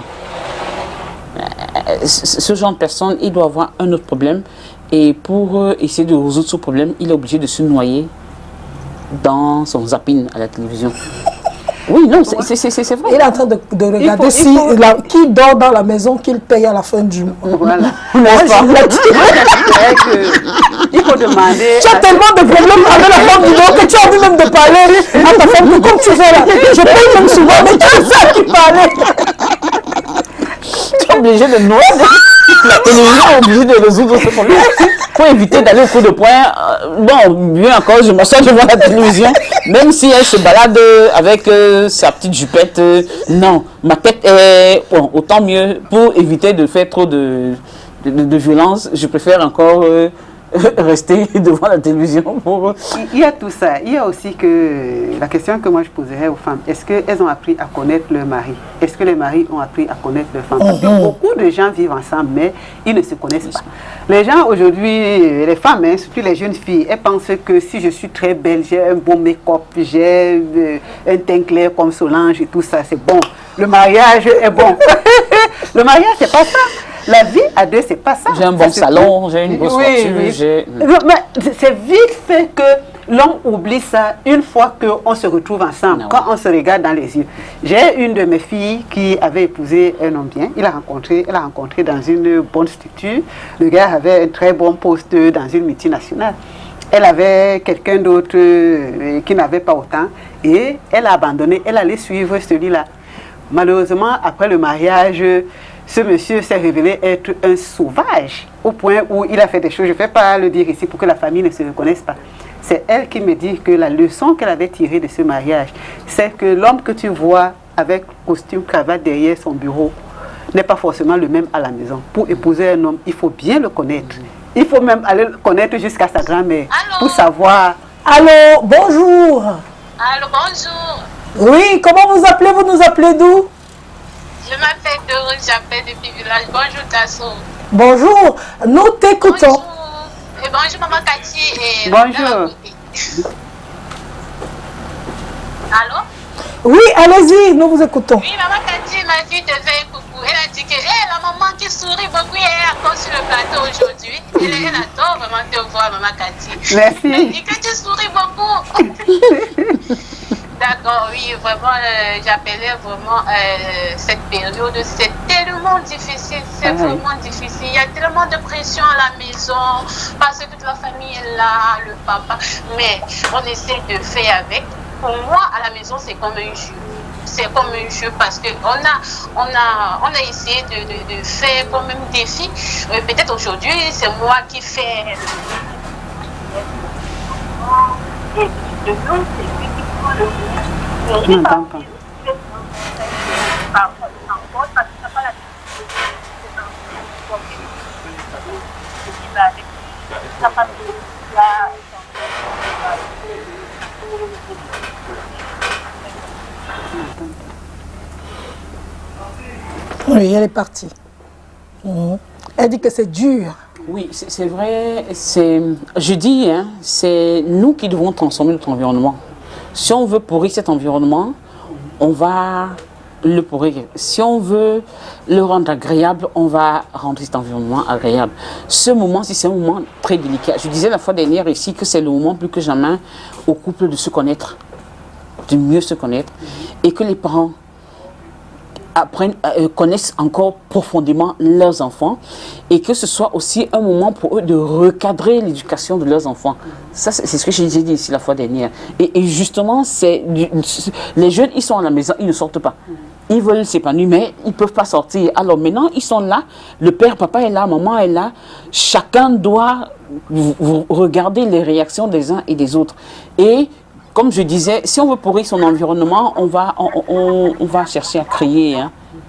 Ce genre de personne, il doit avoir un autre problème. Et pour essayer de résoudre ce problème, il est obligé de se noyer dans son zapping à la télévision. Oui, non, c'est vrai. Il est en train de regarder qui dort dans la maison qu'il paye à la fin du mois. Voilà. Il faut demander... Tu as tellement de problèmes avec la femme du dehors que tu as envie même de parler à ta femme que comme tu fais là. Je paye même souvent, mais tu es ça qui parlait. Tu es obligé de noyer. La télévision est obligée de résoudre ce problème. Pour éviter d'aller au coup de poing. Bon, bien encore, je m'assois devant la télévision, même si elle se balade avec sa petite jupette. Non, ma tête est... Bon, autant mieux, pour éviter de faire trop de violence, je préfère encore rester devant la télévision. Il y a tout ça. Il y a aussi que la question que moi je poserais aux femmes, est-ce qu'elles ont appris à connaître leur mari? Est-ce que les maris ont appris à connaître leurs femmes? Parce que beaucoup de gens vivent ensemble, mais ils ne se connaissent pas. Les gens aujourd'hui, les femmes, hein, surtout les jeunes filles, elles pensent que si je suis très belle, j'ai un bon make-up, j'ai un teint clair comme Solange et tout ça, c'est bon. Le mariage est bon. Le mariage, c'est pas ça. La vie à deux, c'est pas ça. J'ai un bon salon, j'ai une grosse voiture. Oui. C'est vite fait que l'homme oublie ça une fois qu'on se retrouve ensemble, quand on se regarde dans les yeux. J'ai une de mes filles qui avait épousé un homme bien. Elle l'a rencontré dans une bonne structure. Le gars avait un très bon poste dans une multinationale. Elle avait quelqu'un d'autre qui n'avait pas autant et elle a abandonné. Elle allait suivre celui-là. Malheureusement, après le mariage, ce monsieur s'est révélé être un sauvage au point où il a fait des choses, je ne vais pas le dire ici pour que la famille ne se reconnaisse pas. C'est elle qui me dit que la leçon qu'elle avait tirée de ce mariage, c'est que l'homme que tu vois avec costume, cravate derrière son bureau n'est pas forcément le même à la maison. Pour épouser un homme, il faut bien le connaître. Il faut même aller le connaître jusqu'à sa grand-mère pour savoir. Allô, bonjour. Allô, bonjour. Oui, comment vous appelez? Vous nous appelez d'où? Je m'appelle Dorine, j'appelle depuis le village. Bonjour Tasso. Bonjour, nous t'écoutons. Bonjour. Et bonjour Maman Cathy. Et bonjour. Allô? Oui, allez-y, nous vous écoutons. Oui, Maman Cathy m'a dit de faire coucou. Elle a dit que la maman qui sourit beaucoup, elle est encore sur le plateau aujourd'hui. Elle adore vraiment te voir, Maman Cathy. Merci. Elle dit que tu souris beaucoup. D'accord, oui, vraiment, j'appelais vraiment cette période, c'est tellement difficile, c'est vraiment difficile. Il y a tellement de pression à la maison, parce que toute la famille est là, le papa, mais on essaie de faire avec. Pour moi, à la maison, c'est comme un jeu. C'est comme un jeu parce qu'on a essayé de faire comme un défi. Peut-être aujourd'hui, c'est moi qui fais de nous, c'est lui qui prend le but. Je n'entends pas. Oui, elle est partie. Elle dit que c'est dur. Oui, c'est vrai. Je dis, hein, c'est nous qui devons transformer notre environnement. Si on veut pourrir cet environnement, on va le pourrir. Si on veut le rendre agréable, on va rendre cet environnement agréable. Ce moment-ci, c'est un moment très délicat. Je disais la fois dernière ici que c'est le moment plus que jamais au couple de se connaître, de mieux se connaître, et que les parents connaissent encore profondément leurs enfants et que ce soit aussi un moment pour eux de recadrer l'éducation de leurs enfants. Ça, c'est ce que j'ai dit ici la fois dernière. Et justement, les jeunes, ils sont à la maison, ils ne sortent pas. Ils veulent s'épanouir, mais ils ne peuvent pas sortir. Alors maintenant, ils sont là, le père, papa est là, maman est là. Chacun doit regarder les réactions des uns et des autres. Et comme je disais, si on veut pourrir son environnement, on va chercher à créer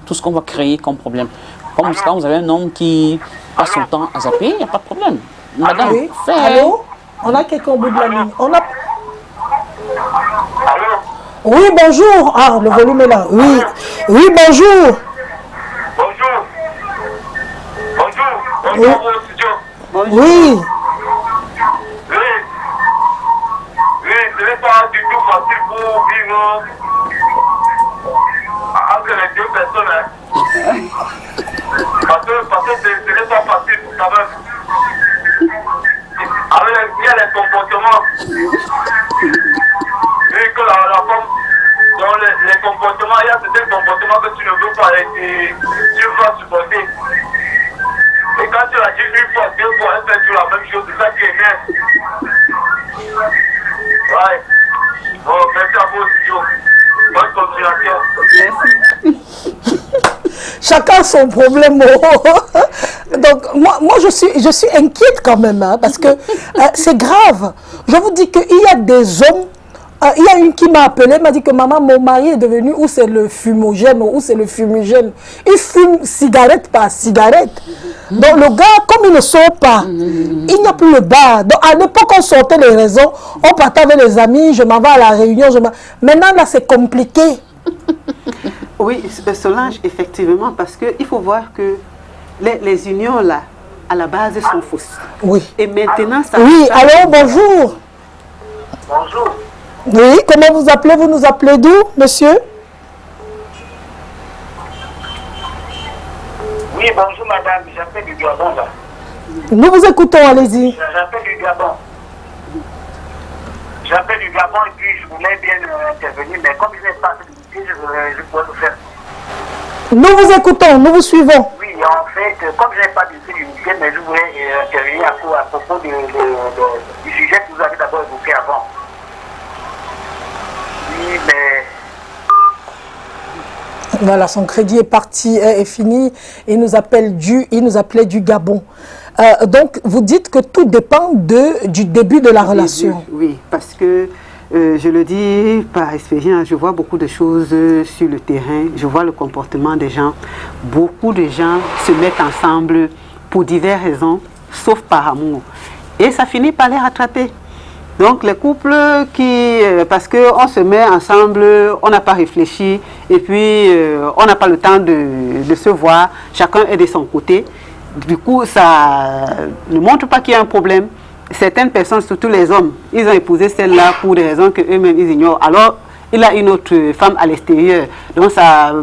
tout ce qu'on va créer comme problème. Comme quand vous avez un homme qui passe son temps à zapper, il n'y a pas de problème. Madame, oui. Allô? On a quelqu'un au bout de la ligne. Oui, bonjour. Ah, le volume est là. Oui, oui, bonjour. Bonjour. Bonjour. bonjour. Oui. Oui, ce n'est pas du tout facile pour vivre entre les deux personnes. Hein. Parce que ce n'est pas facile quand même. Il y a les comportements. Vu que la femme, dans les comportements, il y a certains comportements que tu ne veux pas et tu vas supporter. Et quand tu l'as dit une fois, deux fois, elle fait toujours la même chose, c'est ça qui est bien. Ouais. Bon, merci à vous aussi. Bonne continuation. Merci. Chacun son problème. Donc, moi je suis inquiète quand même, hein, parce que c'est grave. Je vous dis qu'il y a des hommes. Il y a une qui m'a appelé, m'a dit que maman, mon mari est devenu, ou c'est le fumogène, ou c'est le fumigène. Il fume cigarette par cigarette. Donc le gars, comme il ne sort pas, il n'y a plus le bar. Donc à l'époque, on sortait les raisons, on partait avec les amis, je m'en vais à la réunion. Maintenant, là, c'est compliqué. Oui, Solange, effectivement, parce qu'il faut voir que les unions, là, à la base, sont fausses. Oui. Et maintenant, ça... Oui, alors, bonjour. Bonjour. Oui, comment vous appelez? Vous nous appelez d'où, monsieur? Oui, bonjour madame, j'appelle du Gabon là. Nous vous écoutons, allez-y. J'appelle du Gabon. J'appelle du Gabon et puis je voulais bien intervenir, mais comme je n'ai pas de minutes, je pourrais le faire. Nous vous écoutons, nous vous suivons. Oui, en fait, comme je n'ai pas d'unité, mais je voulais intervenir à propos du sujet que vous avez d'abord évoqué avant. Oui, mais... Voilà, son crédit est parti, est fini. Il nous appelait du Gabon. Donc, vous dites que tout dépend du début de la relation. Oui, parce que je le dis par expérience, je vois beaucoup de choses sur le terrain, je vois le comportement des gens. Beaucoup de gens se mettent ensemble pour diverses raisons, sauf par amour. Et ça finit par les rattraper. Donc les couples qui, parce qu'on se met ensemble, on n'a pas réfléchi et puis on n'a pas le temps de se voir, chacun est de son côté. Du coup, ça ne montre pas qu'il y a un problème. Certaines personnes, surtout les hommes, ils ont épousé celle-là pour des raisons qu'eux-mêmes ils ignorent. Alors, il a une autre femme à l'extérieur. Donc, ça,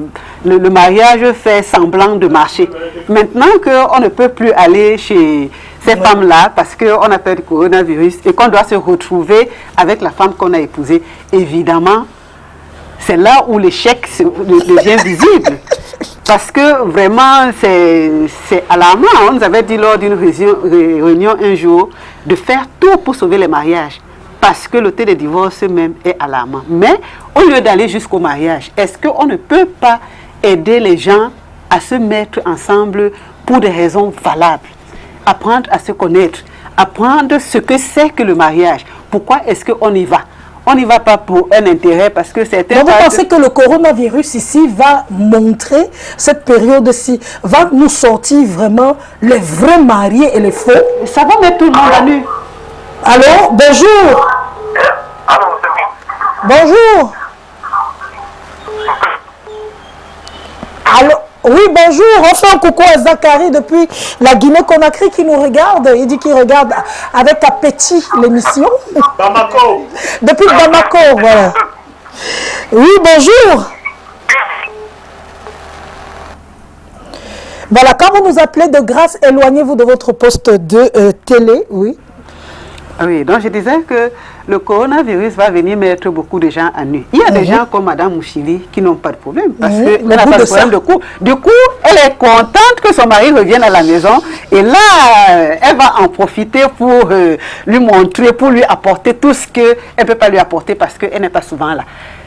le mariage fait semblant de marcher. Maintenant qu'on ne peut plus aller chez ces femmes-là parce qu'on a peur du coronavirus et qu'on doit se retrouver avec la femme qu'on a épousée, évidemment, c'est là où l'échec devient visible. Parce que vraiment, c'est alarmant. On nous avait dit lors d'une réunion un jour de faire tout pour sauver les mariages. Parce que le taux de divorce même est alarmant. Mais au lieu d'aller jusqu'au mariage, est-ce qu'on ne peut pas aider les gens à se mettre ensemble pour des raisons valables? Apprendre à se connaître, apprendre ce que c'est que le mariage. Pourquoi est-ce qu'on y va? On n'y va pas pour un intérêt parce que certains... Donc vous pensez que le coronavirus ici va montrer, cette période-ci, va nous sortir vraiment les vrais mariés et les faux? Ça va mettre tout le monde à nu. Allô, bonjour. Allô, c'est bon. Bonjour. Allô. Oui, bonjour. On fait un coucou à Zachary depuis la Guinée-Conakry qui nous regarde. Il dit qu'il regarde avec appétit l'émission. Bamako. Depuis Bamako, voilà. Oui, bonjour. Voilà, quand vous nous appelez de grâce, éloignez-vous de votre poste de télé, oui. Oui, donc je disais que le coronavirus va venir mettre beaucoup de gens à nu. Il y a des gens comme Madame Mouchili qui n'ont pas de problème parce qu'elle n'a pas de problème de coup. Du coup, elle est contente que son mari revienne à la maison et là, elle va en profiter pour lui montrer, pour lui apporter tout ce qu'elle ne peut pas lui apporter parce qu'elle n'est pas souvent là.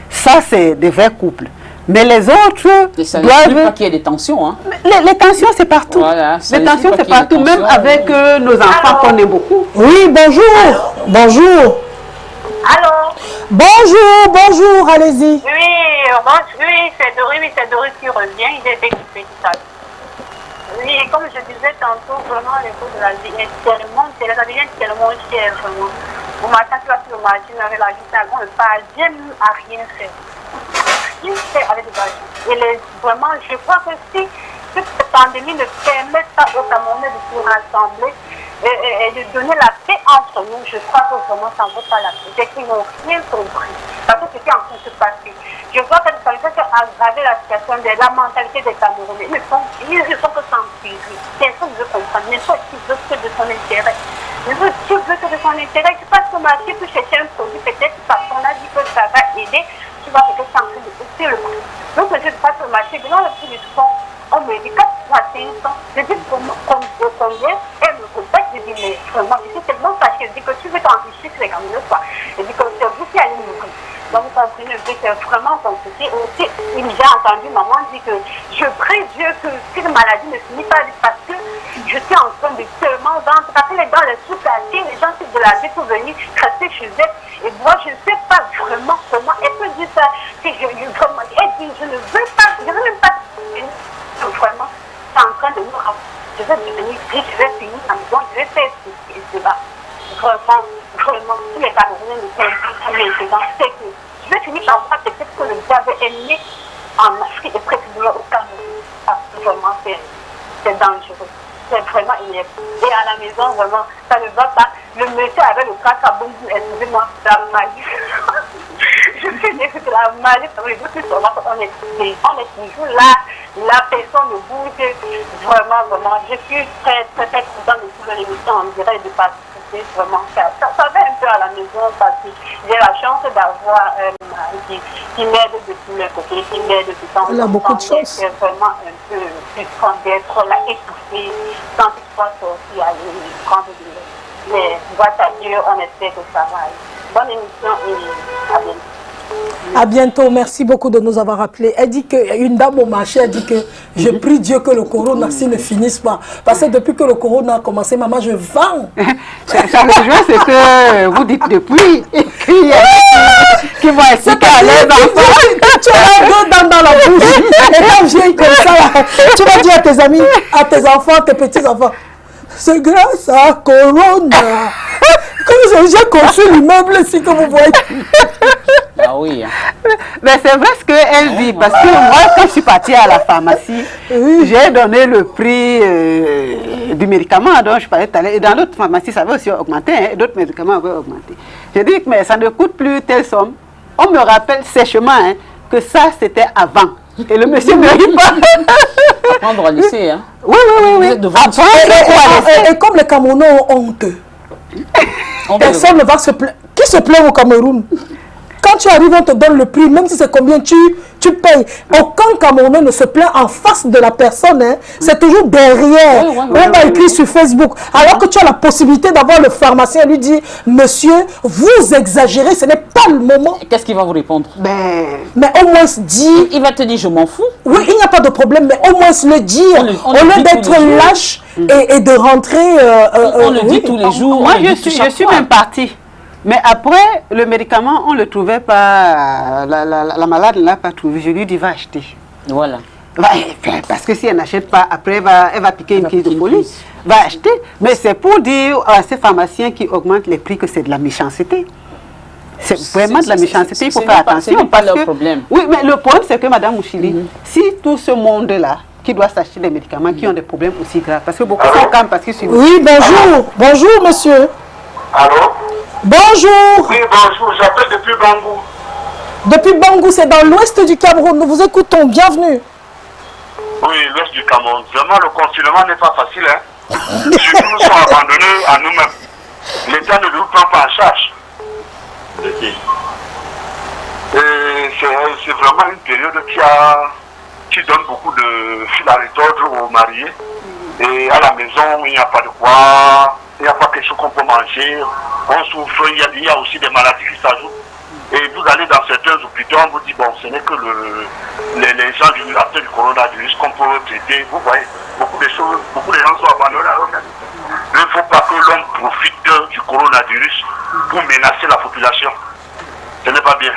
Ça, c'est des vrais couples. Mais les autres ça doivent... pas qu'il y ait des tensions. Hein. Les tensions, c'est partout. Voilà, les tensions, c'est partout, même avec nos enfants qu'on aime beaucoup. Oui, bonjour. Allô. Bonjour. Allô? Bonjour, bonjour, allez-y. Oui, c'est Doris qui revient. Il était occupé tout à l'heure. Oui, comme je disais tantôt, vraiment, les coûts de la vie est tellement, ça devient tellement cher, vraiment. Vous m'attendez là sur le marché, avec la vie, on ne parle bien à rien faire. Rien faire avec de l'argent. Et vraiment, je crois que si cette pandémie ne permet pas aux Camerounais de se rassembler, et de donner la paix entre nous, je crois que vraiment ça ne vaut pas la paix. C'est qu'ils n'ont rien compris. Parce que ce qui est en train de se passer, je vois que ça fait aggraver la situation de la mentalité des Camerounais. Ils ne font que s'empirer. Personne ne veut comprendre. N'importe qui veut que de son intérêt. Tu veux que de son intérêt. Tu passes au marché pour chercher un produit. Peut-être parce qu'on a dit que ça va aider. Tu vois que c'est en train de hausser le prix. Donc, je passe au marché. Devant le prix du fond, on me dit 4,500. Je dis combien? Elle me contacte. Je dis, mais vraiment, je suis tellement fâchée. Je dis que tu veux t'enrichir sur les Camerounais, quoi. Je dis que c'est vous qui allez mourir. Donc, vous comprenez, c'est vraiment compliqué. Aussi, j'ai entendu maman dire que je prie Dieu que cette maladie ne finisse pas parce que je suis en train de tellement vendre. Parce que les dans les sous-quartiers, les gens quittent de la vie pour venir rester chez eux. Et moi, je ne sais pas vraiment comment elle peut dire ça. Si vraiment, elle dit, je ne veux pas, je ne veux même pas. Vraiment, c'est en train de nous rendre. Je vais devenir riche, je vais finir ma maison, je vais faire ce débat. Vraiment, si les Camerounais ne sont pas maintenant, c'est que je vais finir par voir peut-être que le diable est né en Afrique et précisément au Cameroun. Parce que vraiment, c'est dangereux. C'est vraiment énervé. Et à la maison, vraiment, ça ne va pas. Le monsieur avec le crack à bon goût, excusez-moi, la magie. Je suis déçue de la magie, ça veut dire que on est toujours là, la personne ne bouge. Vraiment, je suis très contente de suivre l'émission en direct de participer. Vraiment, ça va un peu à la maison parce que j'ai la chance d'avoir un mari qui m'aide de tous mes côtés, qui m'aide de temps en temps. Elle a beaucoup de chance. C'est vraiment un peu frustrant d'être là étouffée, sans toutefois sortir, aller prendre de l'aide. Mais grâce à Dieu, on espère que ça va aller. Bonne émission et à bientôt. À bientôt, merci beaucoup de nous avoir appelés. Elle dit qu'une dame au marché a dit que je prie Dieu que le corona ne finisse pas. Parce que depuis que le corona a commencé, maman, je vends. Ça rejoint ce que vous dites depuis. Qui vont expliquer à leurs enfants. Tu as deux dents dans la bouche. Et quand vieille comme ça, là, tu vas dire à tes amis, à tes enfants, tes petits-enfants, c'est grâce à Corona. Comme j'ai conçu l'immeuble ici que vous voyez. Ah oui. Mais c'est vrai ce qu'elle dit, parce que moi, quand je suis partie à la pharmacie, j'ai donné le prix du médicament dont je parlais tout à l'heure. Et dans d'autres pharmacies, ça avait aussi augmenté, hein, d'autres médicaments avaient augmenté. J'ai dit que mais ça ne coûte plus telle somme. On me rappelle sèchement hein, que ça, c'était avant. Et le monsieur ne rit pas. Apprendre à laisser, hein. Oui. Et comme les Camerounais ont honte, personne ne va se plaindre. Qui se plaint au Cameroun? Quand tu arrives, on te donne le prix, même si c'est combien tu payes. Aucun Camerounais ne se plaint en face de la personne. Hein. C'est toujours derrière. On va écrire sur Facebook. Alors que tu as la possibilité d'avoir le pharmacien lui dire, monsieur, vous exagérez, ce n'est pas le moment. Qu'est-ce qu'il va vous répondre? Mais au moins dit... Il va te dire, je m'en fous. Oui, il n'y a pas de problème, mais au moins le dire. Au lieu d'être lâche et de rentrer... on le dit tous les jours. Moi, je suis même partie. Mais après, le médicament, on ne le trouvait pas, la malade ne l'a pas trouvé. Je lui dis, va acheter. Voilà. Parce que si elle n'achète pas, après, elle va piquer une crise de folie. Va acheter. Mais c'est pour dire à ces pharmaciens qui augmentent les prix que c'est de la méchanceté. C'est vraiment de la méchanceté, il faut faire attention. Ce n'est pas leur problème. Oui, mais le problème, c'est que, Madame Mouchili, si tout ce monde-là, qui doit s'acheter des médicaments, qui ont des problèmes aussi graves, parce que beaucoup sont calmes parce qu'ils suivent. Oui, bonjour. Bonjour, monsieur. Allô? Bonjour. Oui, bonjour, j'appelle depuis Bangou. Depuis Bangou, c'est dans l'ouest du Cameroun. Nous vous écoutons. Bienvenue. Oui, l'ouest du Cameroun. Vraiment, le confinement n'est pas facile. Hein. Surtout, nous sommes abandonnés à nous-mêmes. L'État ne nous prend pas en charge. C'est vraiment une période qui donne beaucoup de fil à retordre aux mariés. Et à la maison, il n'y a pas de quoi. Il n'y a pas quelque chose qu'on peut manger, on souffre, il y a aussi des maladies qui s'ajoutent. Et vous allez dans certains hôpitaux, on vous dit, bon, ce n'est que les gens après du coronavirus qu'on peut traiter. Vous voyez, beaucoup de choses, beaucoup de gens sont abandonnés à eux-mêmes. Il ne faut pas que l'homme profite du coronavirus pour menacer la population. Ce n'est pas bien.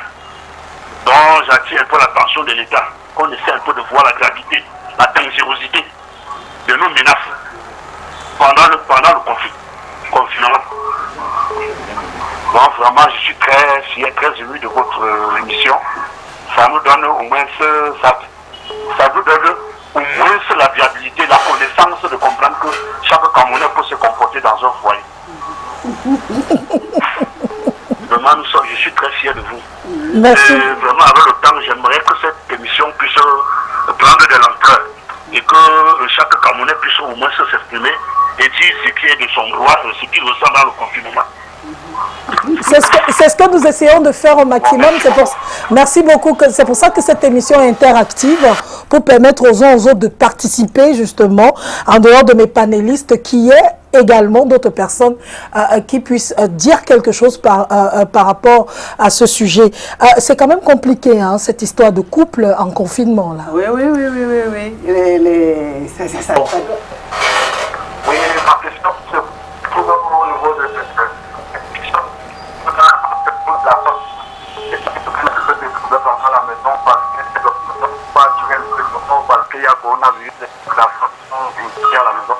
Donc j'attire un peu l'attention de l'État, qu'on essaie un peu de voir la gravité, la dangerosité de nos menaces pendant le confinement. Donc vraiment, je suis très fier, très ému de votre émission. Ça nous donne au moins ça nous donne au moins la viabilité, la connaissance de comprendre que chaque Camerounais peut se comporter dans un foyer. Vraiment, je suis très fier de vous. Merci. Et vraiment, avec le temps, j'aimerais que cette émission puisse prendre de l'ampleur et que chaque Camerounais puisse au moins s'exprimer et dire ce qui est de son droit, ce qu'il ressent dans le confinement. C'est ce que nous essayons de faire au maximum. Merci beaucoup. C'est pour ça que cette émission est interactive, pour permettre aux uns aux autres de participer justement, en dehors de mes panélistes, qui est également d'autres personnes qui puissent dire quelque chose par rapport à ce sujet. C'est quand même compliqué, hein, cette histoire de couple en confinement là. Oui. Oui, ma question, c'est pour au niveau de à la maison parce qu'il y a coronavirus à la maison.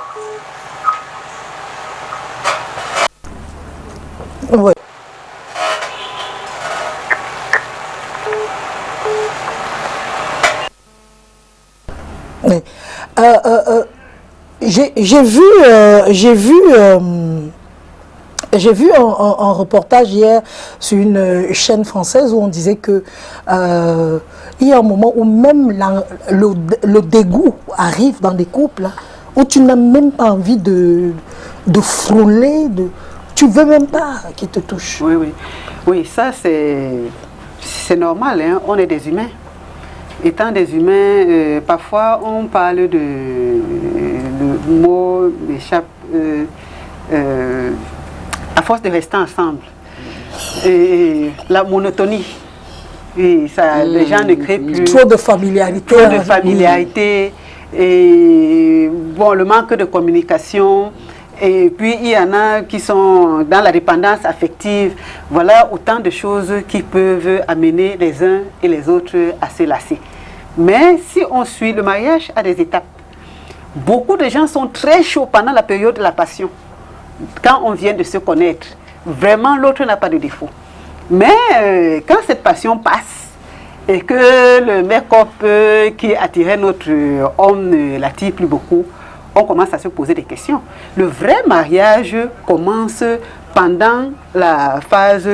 Oui. Oui. J'ai vu un reportage hier sur une chaîne française où on disait que il y a un moment où même le dégoût arrive dans des couples, hein, où tu n'as même pas envie de frôler, tu veux même pas qu'il te touche. Oui, ça c'est normal, hein, on est des humains. Étant des humains, parfois on parle le mot m'échappe, à force de rester ensemble. Et la monotonie, et ça, les gens ne créent plus. Trop de familiarité. Trop de familiarité, et bon, le manque de communication. Et puis il y en a qui sont dans la dépendance affective. Voilà autant de choses qui peuvent amener les uns et les autres à se lasser. Mais si on suit, le mariage à des étapes. Beaucoup de gens sont très chauds pendant la période de la passion. Quand on vient de se connaître, vraiment l'autre n'a pas de défaut. Mais quand cette passion passe et que le make-up qui attirait notre homme ne l'attire plus beaucoup, on commence à se poser des questions. Le vrai mariage commence pendant la phase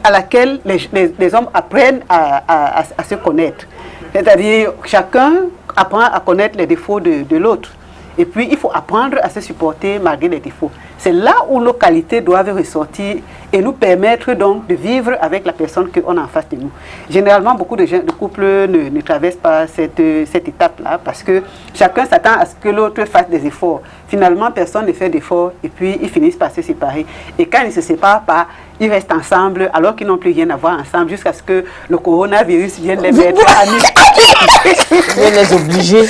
à laquelle les hommes apprennent à se connaître. C'est-à-dire chacun apprend à connaître les défauts de l'autre. Et puis, il faut apprendre à se supporter malgré les défauts. C'est là où nos qualités doivent ressortir et nous permettre donc de vivre avec la personne qu'on a en face de nous. Généralement, beaucoup de couples ne traversent pas cette étape-là parce que chacun s'attend à ce que l'autre fasse des efforts. Finalement, personne ne fait d'efforts et puis ils finissent par se séparer. Et quand ils ne se séparent pas, ils restent ensemble alors qu'ils n'ont plus rien à voir ensemble jusqu'à ce que le coronavirus vienne les mettre amis. Vienne les obliger.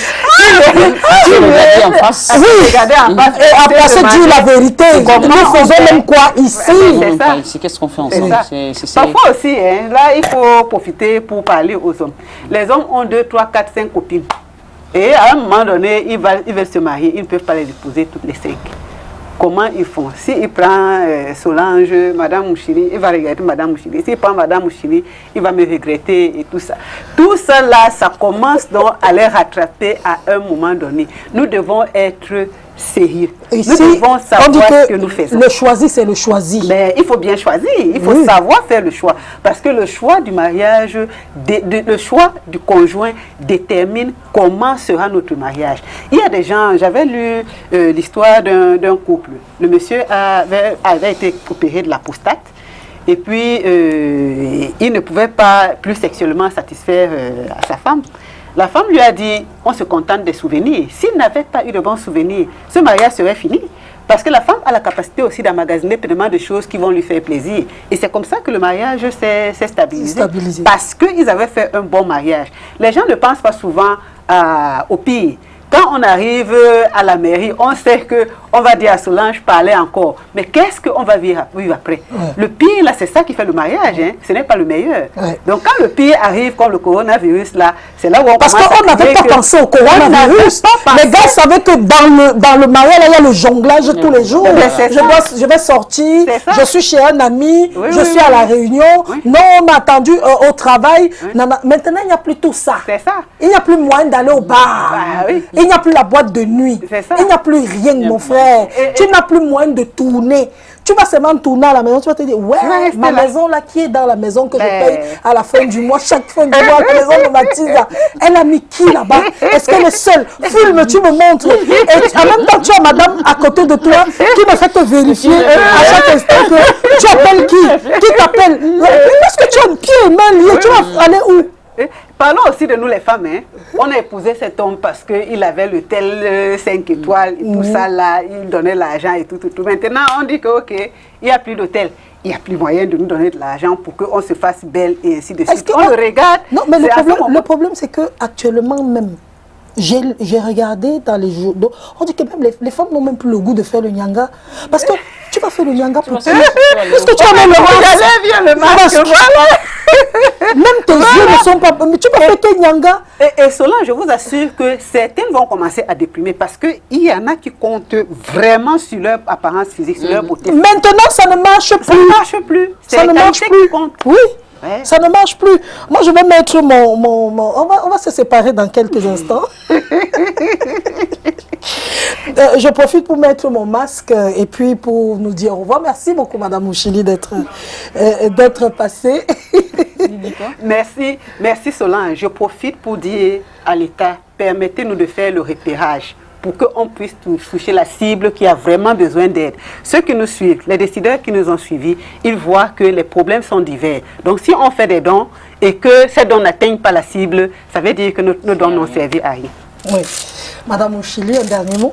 En face. Oui, et après se dire la vérité. Nous faisons même quoi ici? Ici, qu'est-ce qu'on fait ensemble? Parfois aussi, hein, là, il faut profiter pour parler aux hommes. Les hommes ont 2, 3, 4, 5 copines. Et à un moment donné, ils veulent se marier, ils ne peuvent pas les épouser toutes les 5. Comment ils font? S'il prend Solange, Madame Mouchili, il va regretter Madame Mouchili. S'il prend Madame Mouchili, il va me regretter et tout ça. Tout ça là, ça commence donc à les rattraper à un moment donné. Nous devons être sérieux. Ici, nous devons savoir ce que nous faisons. Le choisi, c'est le choisi. Mais il faut bien choisir, il faut savoir faire le choix. Parce que le choix du mariage, le choix du conjoint détermine comment sera notre mariage. Il y a des gens, j'avais lu l'histoire d'un couple. Le monsieur avait été opéré de la prostate. Et puis, il ne pouvait pas plus sexuellement satisfaire sa femme. La femme lui a dit, on se contente des souvenirs. S'il n'avait pas eu de bons souvenirs, ce mariage serait fini. Parce que la femme a la capacité aussi d'emmagasiner pleinement de choses qui vont lui faire plaisir. Et c'est comme ça que le mariage s'est stabilisé. Parce qu'ils avaient fait un bon mariage. Les gens ne pensent pas souvent au pire. Quand on arrive à la mairie, on sait qu'on va dire à Solange, parler encore. Mais qu'est-ce qu'on va vivre après? Le pire, là, c'est ça qui fait le mariage. Hein? Ce n'est pas le meilleur. Donc, quand le pire arrive, comme le coronavirus, là, c'est là où on parce qu'on n'avait pas pensé au coronavirus. Les gars savaient que dans le mariage, là, il y a le jonglage tous les jours. Je vais sortir, je suis chez un ami, je suis à la réunion. Non, on m'a attendu au travail. Maintenant, il n'y a plus tout ça. C'est ça. Il n'y a plus moyen d'aller au bar. Bah, oui. Il n'y a plus la boîte de nuit. Il n'y a plus rien, mon frère. Tu n'as plus moyen de tourner. Tu vas seulement tourner à la maison, tu vas te dire, ouais, ma maison là, qui est dans la maison que je paye à la fin du mois, chaque fin du mois, la maison de Mathilde, elle a mis qui là-bas? Est-ce qu'elle est seule? Filme, tu me montres. Et en même temps, tu as madame à côté de toi qui me fait te vérifier à chaque instant que tu appelles qui t'appelle. Est-ce que tu as un pied et main liés? Tu vas aller où? Parlons aussi de nous les femmes. Hein. On a épousé cet homme parce qu'il avait le tel 5 étoiles, tout ça là, il donnait l'argent et tout. Maintenant, on dit que ok, il n'y a plus d'hôtel. Il n'y a plus moyen de nous donner de l'argent pour qu'on se fasse belle et ainsi de suite. On le regarde. Non, mais le problème c'est qu'actuellement même, j'ai regardé dans les journaux, on dit que même les femmes n'ont même plus le goût de faire le nyanga. Parce que tu vas faire le nyanga pour toi. Est-ce que tu as même le masque? Même tes yeux ne sont pas... Mais tu vas faire quel nyanga? Et Solange, je vous assure que certaines vont commencer à déprimer parce qu'il y en a qui comptent vraiment sur leur apparence physique, sur leur beauté. Maintenant, ça ne marche plus. Ça ne marche plus. Ça ne marche plus. Oui. Ouais. Ça ne marche plus. Moi, je vais mettre on va se séparer dans quelques instants. Je profite pour mettre mon masque et puis pour nous dire au revoir. Merci beaucoup, Madame Mouchili, d'être passée. Merci Solange. Je profite pour dire à l'État, permettez-nous de faire le repérage pour qu'on puisse toucher la cible qui a vraiment besoin d'aide. Ceux qui nous suivent, les décideurs qui nous ont suivis, ils voient que les problèmes sont divers. Donc si on fait des dons et que ces dons n'atteignent pas la cible, ça veut dire que nos dons n'ont servi à rien. Oui. Madame Mouchili, un dernier mot?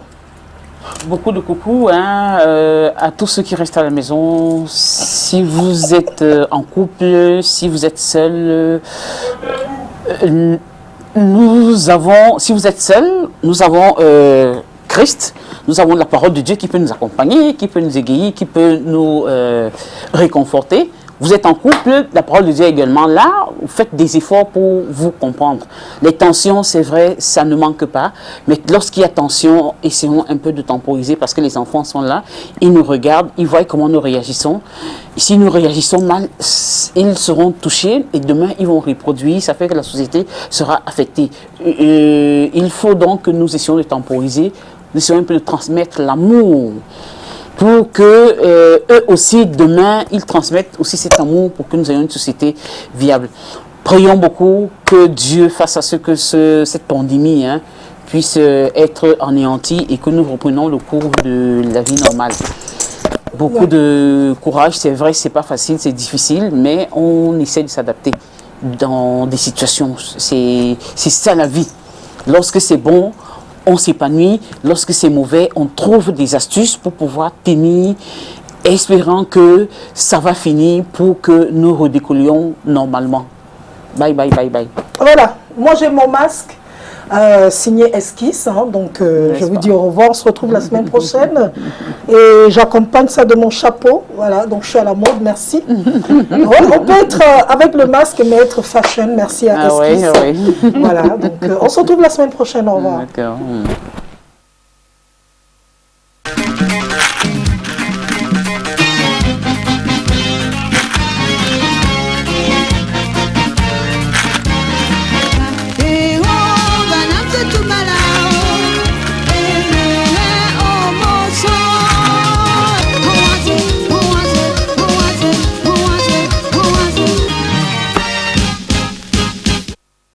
Beaucoup de coucou à tous ceux qui restent à la maison. Si vous êtes en couple, si vous êtes seul, si vous êtes seul, nous avons Christ, nous avons la parole de Dieu qui peut nous accompagner, qui peut nous égayer, qui peut nous réconforter. Vous êtes en couple, la parole de Dieu est également là, vous faites des efforts pour vous comprendre. Les tensions, c'est vrai, ça ne manque pas, mais lorsqu'il y a tension, essayons un peu de temporiser parce que les enfants sont là, ils nous regardent, ils voient comment nous réagissons. Si nous réagissons mal, ils seront touchés et demain, ils vont reproduire, ça fait que la société sera affectée. Il faut donc que nous essayons de temporiser, nous essayons un peu de transmettre l'amour, pour que eux aussi, demain, ils transmettent aussi cet amour pour que nous ayons une société viable. Prions beaucoup que Dieu fasse à ce que cette pandémie puisse être anéantie et que nous reprenons le cours de la vie normale. Beaucoup de courage, c'est vrai, c'est pas facile, c'est difficile, mais on essaie de s'adapter dans des situations. C'est ça la vie. Lorsque c'est bon, on s'épanouit. Lorsque c'est mauvais, on trouve des astuces pour pouvoir tenir, espérant que ça va finir pour que nous redécollions normalement. Bye, bye, bye, bye. Voilà, moi j'ai mon masque signé Esquisse, donc je vous dis au revoir, on se retrouve la semaine prochaine et j'accompagne ça de mon chapeau, voilà, donc je suis à la mode, merci. On peut être avec le masque mais être fashion, merci à Esquisse. Oui. Voilà, donc on se retrouve la semaine prochaine, au revoir. D'accord.